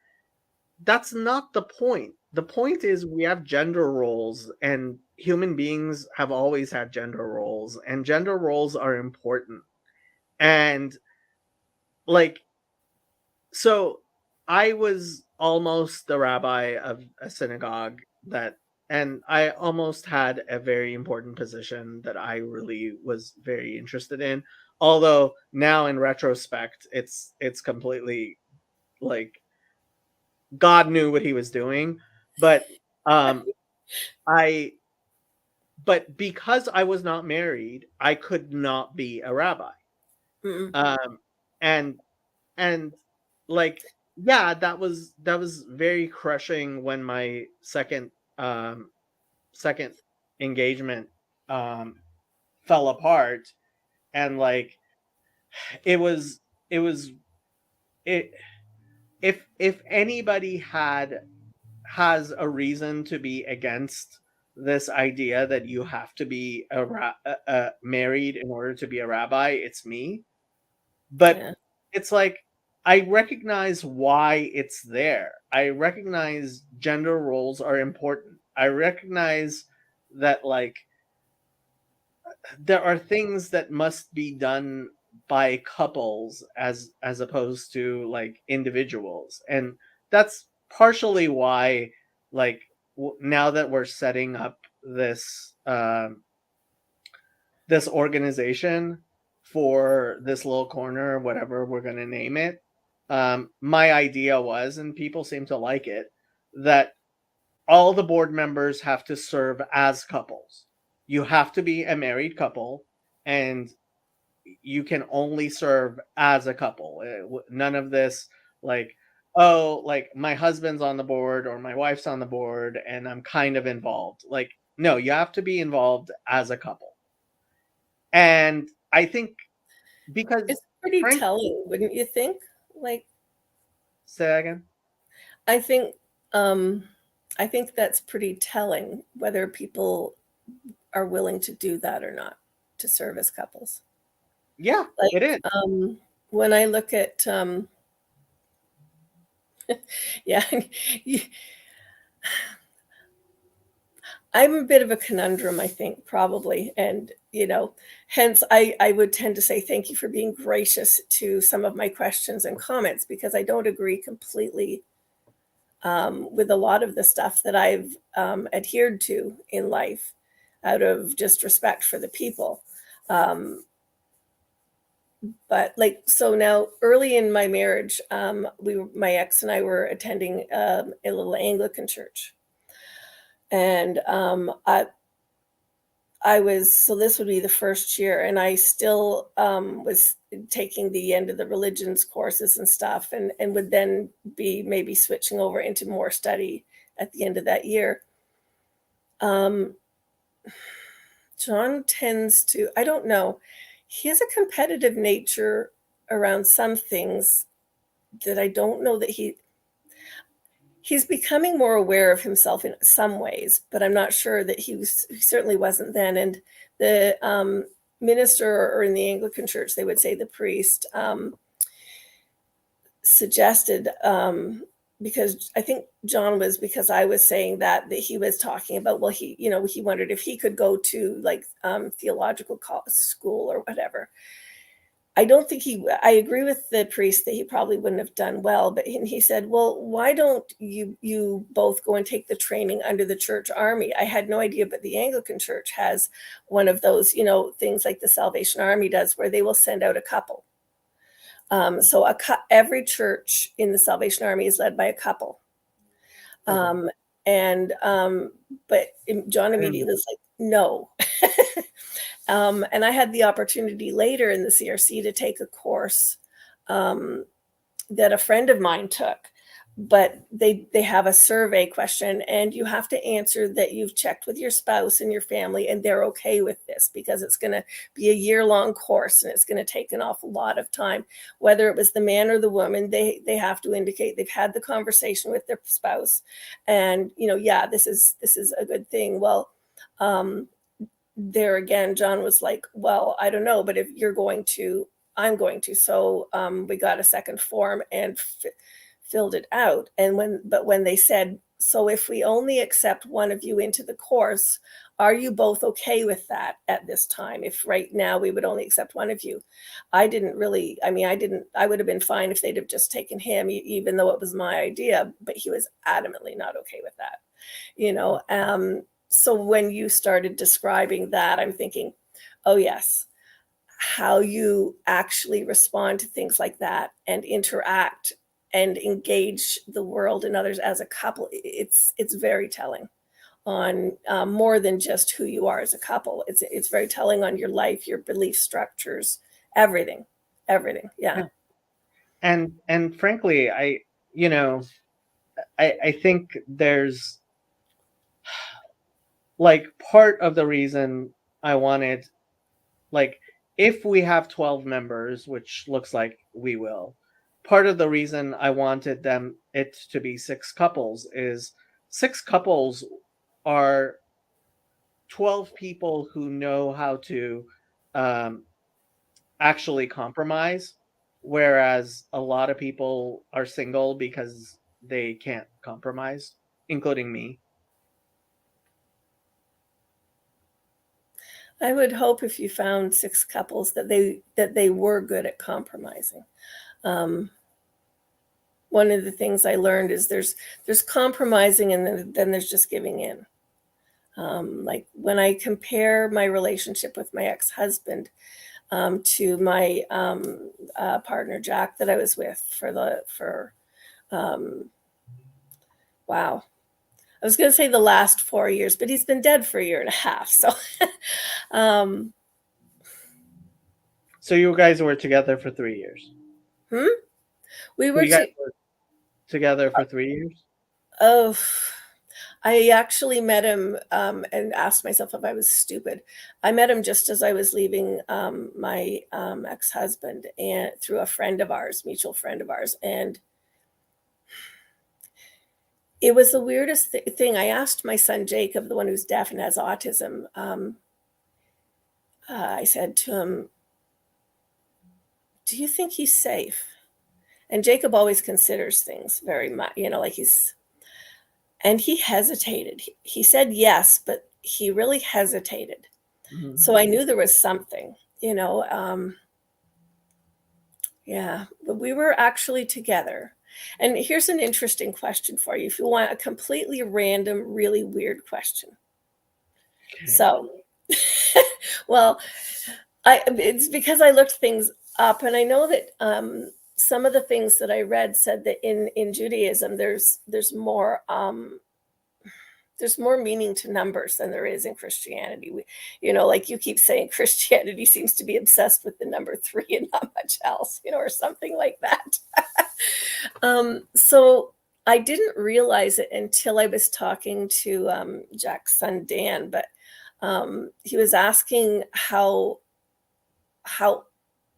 that's not the point. The point is we have gender roles, and human beings have always had gender roles, and gender roles are important. And like, so I was almost the rabbi of a synagogue that, and I almost had a very important position that I really was very interested in. Although now in retrospect, it's completely like God knew what he was doing. But I but because I was not married, I could not be a rabbi. And and like yeah, that was very crushing when my second engagement fell apart. And like it was it if anybody has a reason to be against this idea that you have to be married in order to be a rabbi, it's me. But Yeah. it's like I recognize why it's there. I recognize gender roles are important. I recognize that like there are things that must be done by couples as opposed to like individuals. And that's partially why like now that we're setting up this this organization for this little corner, whatever we're going to name it, my idea was, and people seem to like it, that all the board members have to serve as couples. You have to be a married couple, and you can only serve as a couple. None of this like, oh, like my husband's on the board or my wife's on the board and I'm kind of involved. Like, no, you have to be involved as a couple. And I think because It's pretty telling, wouldn't you think? Like, say that again. I think that's pretty telling whether people are willing to do that or not, to serve as couples. Yeah, Like, it is. when I look at yeah, I'm a bit of a conundrum, I think, probably. And, hence I would tend to say thank you for being gracious to some of my questions and comments, because I don't agree completely with a lot of the stuff that I've adhered to in life out of just respect for the people. Um, but like, so now early in my marriage, my ex and I were attending a little Anglican church. And I was, so this would be the first year, and I still was taking the end of the religions courses and stuff, and would then be maybe switching over into more study at the end of that year. Um, John tends to, I don't know, he has a competitive nature around some things that I don't know that he's becoming more aware of himself in some ways, but I'm not sure that he certainly wasn't then. And the minister, or in the Anglican church, they would say the priest, suggested, because I think John was, because I was saying that he was talking about, well, he wondered if he could go to like theological school or whatever. I don't think I agree with the priest that he probably wouldn't have done well, but he said, well, why don't you both go and take the training under the church army? I had no idea, but the Anglican church has one of those, things like the Salvation Army does, where they will send out a couple. So every church in the Salvation Army is led by a couple. Okay. But John immediately was like, no. And I had the opportunity later in the CRC to take a course that a friend of mine took, but they have a survey question, and you have to answer that you've checked with your spouse and your family and they're okay with this, because it's going to be a year-long course and it's going to take an awful lot of time. Whether it was the man or the woman, they have to indicate they've had the conversation with their spouse, and this is a good thing. Well, there again, John was like, well, I don't know, but if you're going to, I'm going to. So we got a second form and filled it out. And when they said, so if we only accept one of you into the course, are you both okay with that at this time? If right now we would only accept one of you, I would have been fine if they'd have just taken him, even though it was my idea, but he was adamantly not okay with that, so when you started describing that, I'm thinking, oh yes, how you actually respond to things like that and interact and engage the world and others as a couple, it's very telling on more than just who you are as a couple. It's very telling on your life, your belief structures, everything. Yeah. And frankly, I think there's like part of the reason I wanted, like, if we have 12 members, which looks like we will, part of the reason I wanted it to be 6 couples is 6 couples are 12 people who know how to actually compromise, whereas a lot of people are single because they can't compromise, including me. I would hope if you found 6 couples that they were good at compromising. One of the things I learned is there's compromising, and then there's just giving in. Like when I compare my relationship with my ex-husband to my partner Jack that I was with wow. I was going to say the last 4 years, but he's been dead for a year and a half. So, So you guys were together for 3 years. We were, You guys were together for 3 years? Oh, I actually met him and asked myself if I was stupid. I met him just as I was leaving my ex-husband, and through a friend of ours, mutual friend of ours. And it was the weirdest thing. I asked my son, Jacob, the one who's deaf and has autism, I said to him, do you think he's safe? And Jacob always considers things very much, like And he hesitated. He said yes, but he really hesitated. Mhm. So I knew there was something, yeah, but we were actually together. And here's an interesting question for you if you want a completely random, really weird question. Okay. So, well, it's because I looked things up, and I know that some of the things that I read said that in Judaism there's more meaning to numbers than there is in Christianity. Like you keep saying, Christianity seems to be obsessed with the number 3 and not much else, or something like that. So I didn't realize it until I was talking to Jack's son Dan, but he was asking how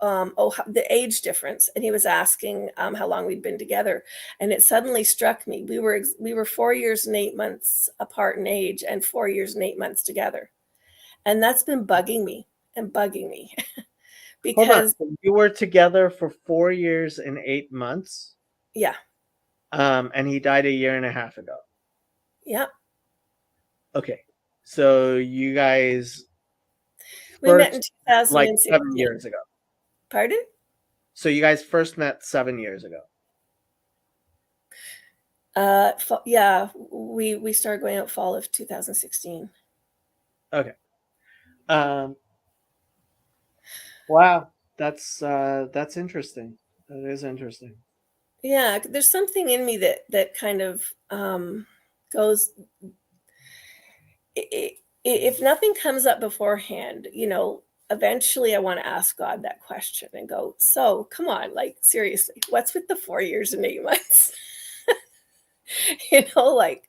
the age difference, and he was asking how long we'd been together, and it suddenly struck me we were 4 years and 8 months apart in age and 4 years and 8 months together, and that's been bugging me Hold on. because So you were together for 4 years and 8 months, yeah, and he died a year and a half ago. yeah, Okay. So you guys we met in first, like 7 2016. years ago. Pardon? So you guys first met 7 years ago. Yeah, we started going out fall of 2016. Okay. Wow, that's interesting. That is interesting. Yeah, there's something in me that kind of goes. If nothing comes up beforehand, eventually I want to ask God that question and go, so come on, like seriously, what's with the 4 years and 8 months? Like,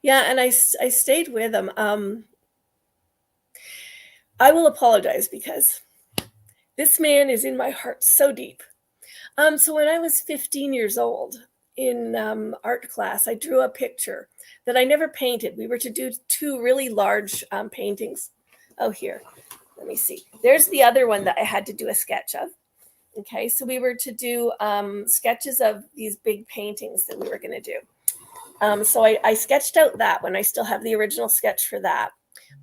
yeah, and I stayed with him. I will apologize because this man is in my heart so deep. So when I was 15 years old in art class, I drew a picture that I never painted. We were to do 2 really large paintings. Oh, here, let me see. There's the other one that I had to do a sketch of. Okay, so we were to do sketches of these big paintings that we were going to do. So I sketched out that one. I still have the original sketch for that.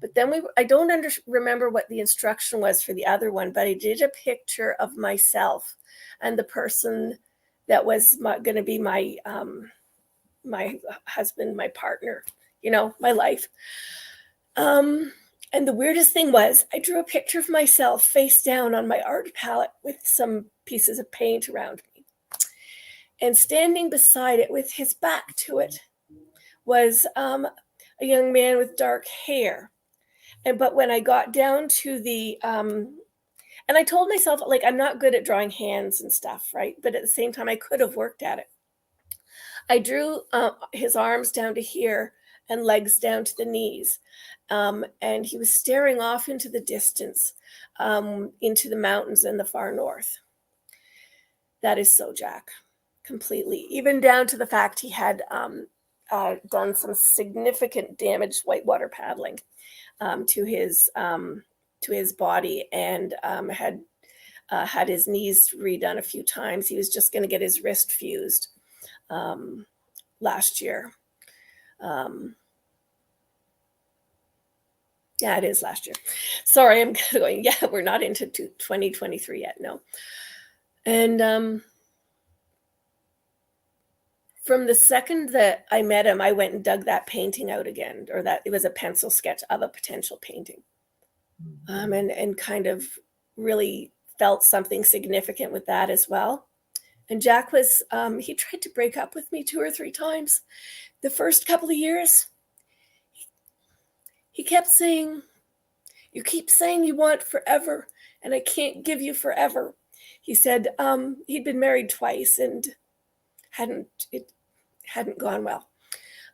But then I don't remember what the instruction was for the other one, but I did a picture of myself and the person that was going to be my husband, my partner, my life. And the weirdest thing was I drew a picture of myself face down on my art palette with some pieces of paint around me. And standing beside it with his back to it was a young man with dark hair. But when I got down to the and I told myself, like, I'm not good at drawing hands and stuff, right? But at the same time, I could have worked at it. I drew his arms down to here and legs down to the knees. And he was staring off into the distance, into the mountains in the far north. That is so Jack, completely. Even down to the fact he had done some significant damage whitewater paddling to his body, and had his knees redone a few times. He was just going to get his wrist fused last year. Yeah, it is last year. Sorry, I'm going, yeah, we're not into 2023 yet, no. And from the second that I met him, I went and dug that painting out again, or that it was a pencil sketch of a potential painting. And kind of really felt something significant with that as well. And Jack was, he tried to break up with me 2 or 3 times. The first couple of years, he kept saying, you keep saying you want forever, and I can't give you forever. He said he'd been married twice and it hadn't gone well.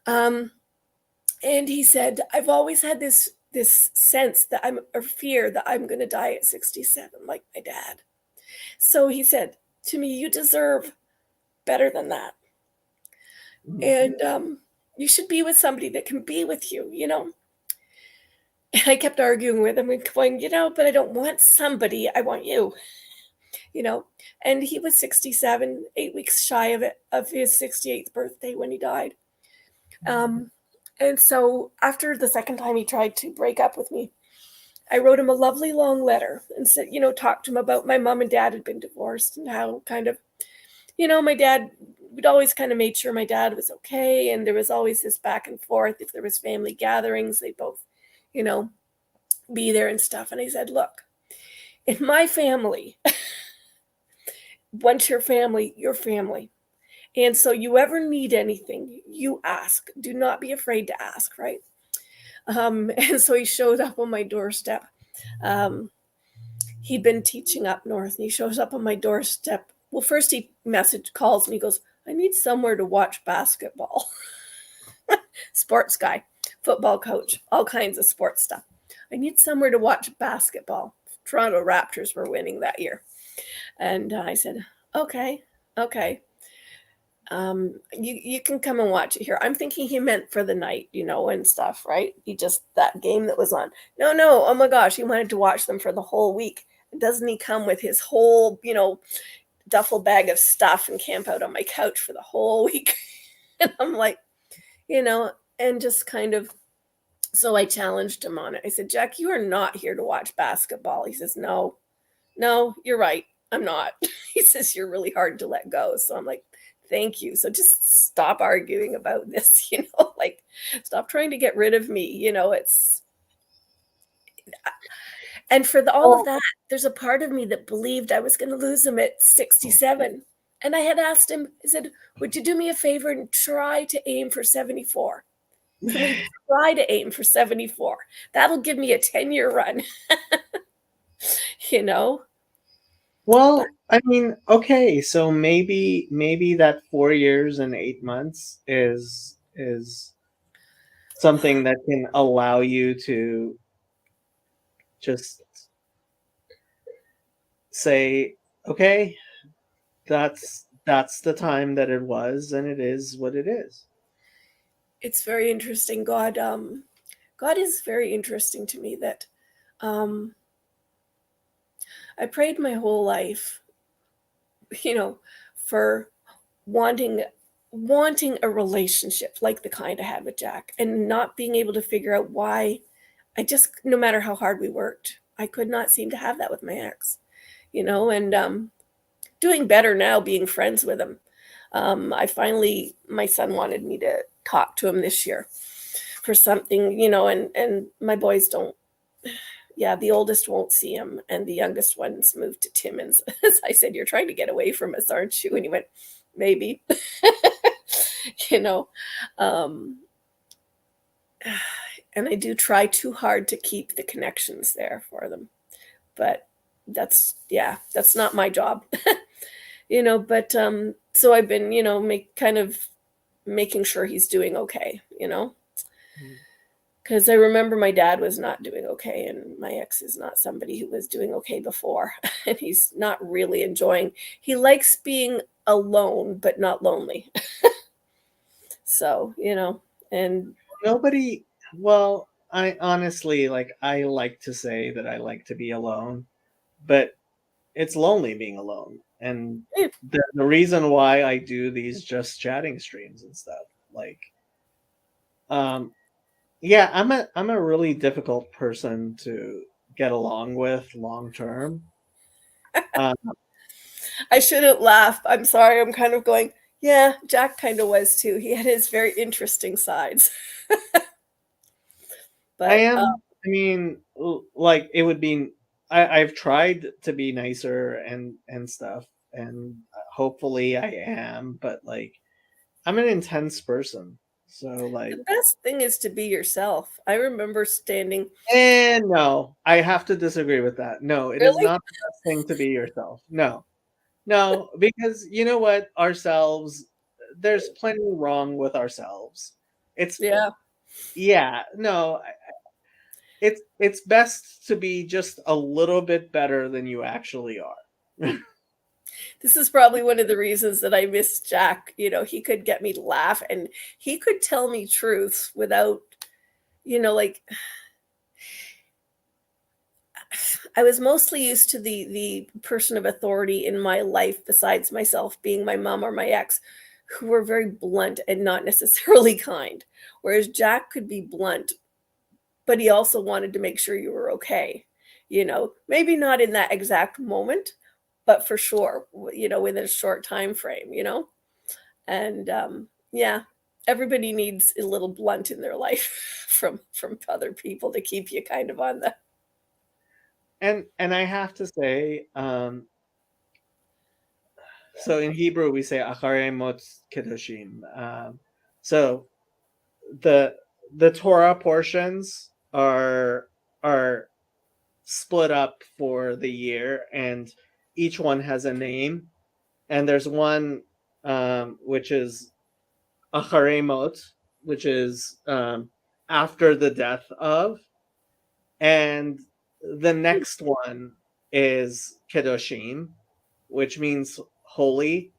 And he said, I've always had this sense that or fear that I'm going to die at 67, like my dad. So he said to me, you deserve better than that. And you should be with somebody that can be with you, And I kept arguing with him and going, but I don't want somebody, I want you. you know, and he was 67, 8 weeks shy of his 68th birthday when he died. Um, and so after the second time he tried to break up with me, I wrote him a lovely long letter and said, talked to him about my mom and dad had been divorced and how kind of, my dad, we'd always kind of made sure my dad was okay. And there was always this back and forth. If there was family gatherings, they both, you know, be there and stuff. And I said, look, in my family, once your family, your family. And so you ever need anything, you ask. Do not be afraid to ask, right? And so he showed up on my doorstep. He'd been teaching up north, and he shows up on my doorstep. Well, first he calls me, goes, I need somewhere to watch basketball. Sports guy, football coach, all kinds of sports stuff. I need somewhere to watch basketball. Toronto Raptors were winning that year. And I said, okay. You can come and watch it here. I'm thinking he meant for the night, and stuff, right? That game that was on. No, oh my gosh, he wanted to watch them for the whole week. Doesn't he come with his whole, duffel bag of stuff and camp out on my couch for the whole week? And I'm like, and just kind of, so I challenged him on it. I said, Jack, you are not here to watch basketball. He says, no, you're right. I'm not. He says, you're really hard to let go. So I'm like, thank you. So just stop arguing about this, like stop trying to get rid of me. And for all of that, there's a part of me that believed I was going to lose him at 67. And I had asked him, I said, would you do me a favor and try to aim for 74? Can we try to aim for 74? That'll give me a 10-year run. Well, I mean, okay, so maybe that 4 years and 8 months is something that can allow you to just say, okay, that's the time that it was, and it is what it is. It's very interesting. God is very interesting to me that I prayed my whole life, for wanting a relationship like the kind I had with Jack, and not being able to figure out why. No matter how hard we worked, I could not seem to have that with my ex, and doing better now being friends with him. My son wanted me to talk to him this year for something, and my boys don't. Yeah, the oldest won't see him, and the youngest one's moved to Timmins. As I said, you're trying to get away from us, aren't you? And he went, maybe. And I do try too hard to keep the connections there for them. But that's not my job. But so I've been, kind of making sure he's doing okay, because I remember my dad was not doing okay, and my ex is not somebody who was doing okay before, and he's not really enjoying. He likes being alone, but not lonely. So, and nobody, well, I honestly, I like to say that I like to be alone, but it's lonely being alone. And the reason why I do these just chatting streams and stuff, yeah, I'm a really difficult person to get along with long term. I shouldn't laugh. I'm sorry. I'm kind of going, yeah, Jack kind of was too. He had his very interesting sides. But I mean, it would be. I've tried to be nicer and stuff, and hopefully I am. But I'm an intense person, so the best thing is to be yourself. I remember standing. And no, I have to disagree with that. No, it is Really? not the best thing to be yourself. No, because you know what? There's plenty wrong with ourselves. No, it's best to be just a little bit better than you actually are. This is probably one of the reasons that I miss Jack. He could get me to laugh, and he could tell me truths without, I was mostly used to the person of authority in my life besides myself being my mom or my ex, who were very blunt and not necessarily kind. Whereas Jack could be blunt, but he also wanted to make sure you were okay. Maybe not in that exact moment, but for sure, within a short time frame, and yeah, everybody needs a little blunt in their life from other people to keep you kind of on the. And I have to say, so in Hebrew we say acharei mot kedoshim. So the Torah portions are split up for the year, and each one has a name. And there's one which is acharei mot, which is after the death of, and the next one is kedoshim, which means holy.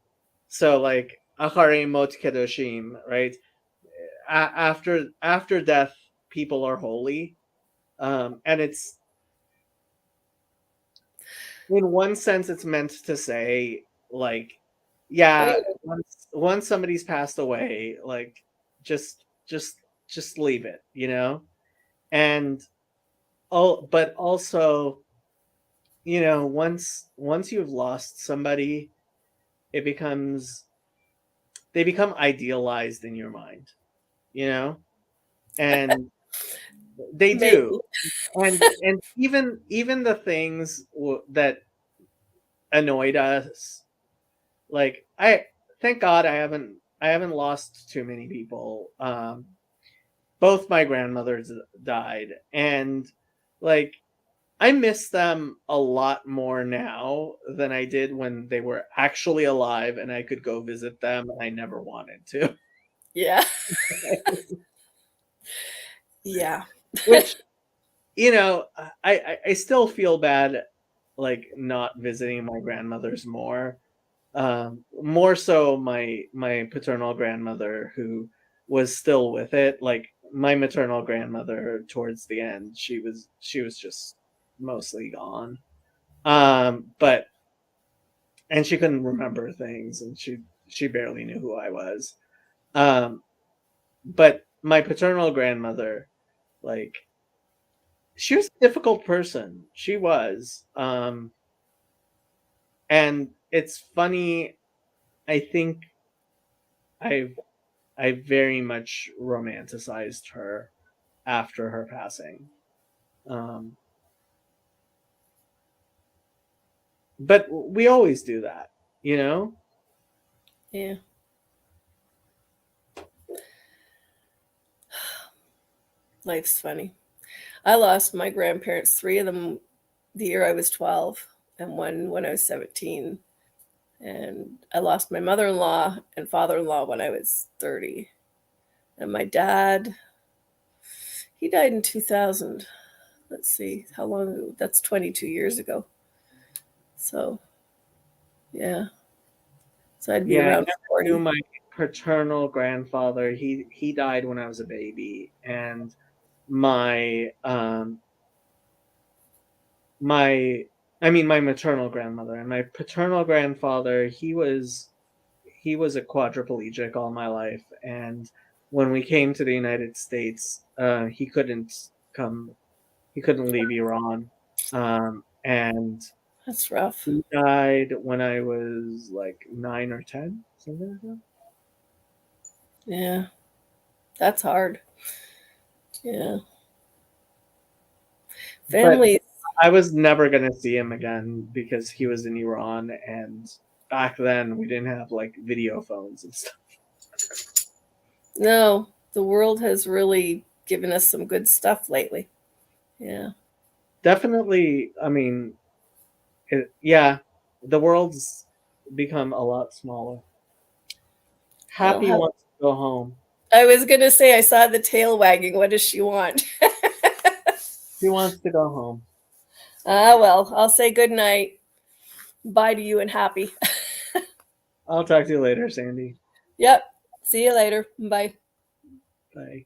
So like acharei mot kedoshim, right? After death, people are holy, and it's, in one sense, it's meant to say like, yeah, once somebody's passed away, like just leave it, and but also, once you've lost somebody, it becomes they become idealized in your mind, and they do. And even the things that annoyed us, like, I thank God I haven't lost too many people. Both my grandmothers died, and like, I miss them a lot more now than I did when they were actually alive and I could go visit them, and I never wanted to. Yeah. Yeah. Which, I still feel bad, like, not visiting my grandmothers more. More so my paternal grandmother, who was still with it. Like, my maternal grandmother, towards the end, she was just mostly gone. But and she couldn't remember things, and she barely knew who I was. But my paternal grandmother, like, she was a difficult person. She was. And it's funny, I think I've I very much romanticized her after her passing. Um, but we always do that, you know? Yeah. Life's funny. I lost my grandparents, 3 of them the year I was 12, and one when I was 17. And I lost my mother-in-law and father-in-law when I was 30. And my dad, he died in 2000. Let's see, how long ago? That's 22 years ago. So, yeah. So I'd be Yeah, I around never knew 40. my paternal grandfather. He died when I was a baby, and my my my maternal grandmother, and my paternal grandfather, he was a quadriplegic all my life, and when we came to the United States, he couldn't leave Iran, and That's rough. he died when I was like 9 or 10, something like that. Yeah. That's hard. Yeah. But Family. I was never gonna see him again because he was in Iran, and back then we didn't have like video phones and stuff. No, the world has really given us some good stuff lately. Yeah. Definitely, yeah, the world's become a lot smaller. Happy Well, wants to go home. I was going to say, I saw the tail wagging. What does she want? She wants to go home. Well, I'll say good night. Bye to you and happy. I'll talk to you later, Sandy. Yep. See you later. Bye. Bye.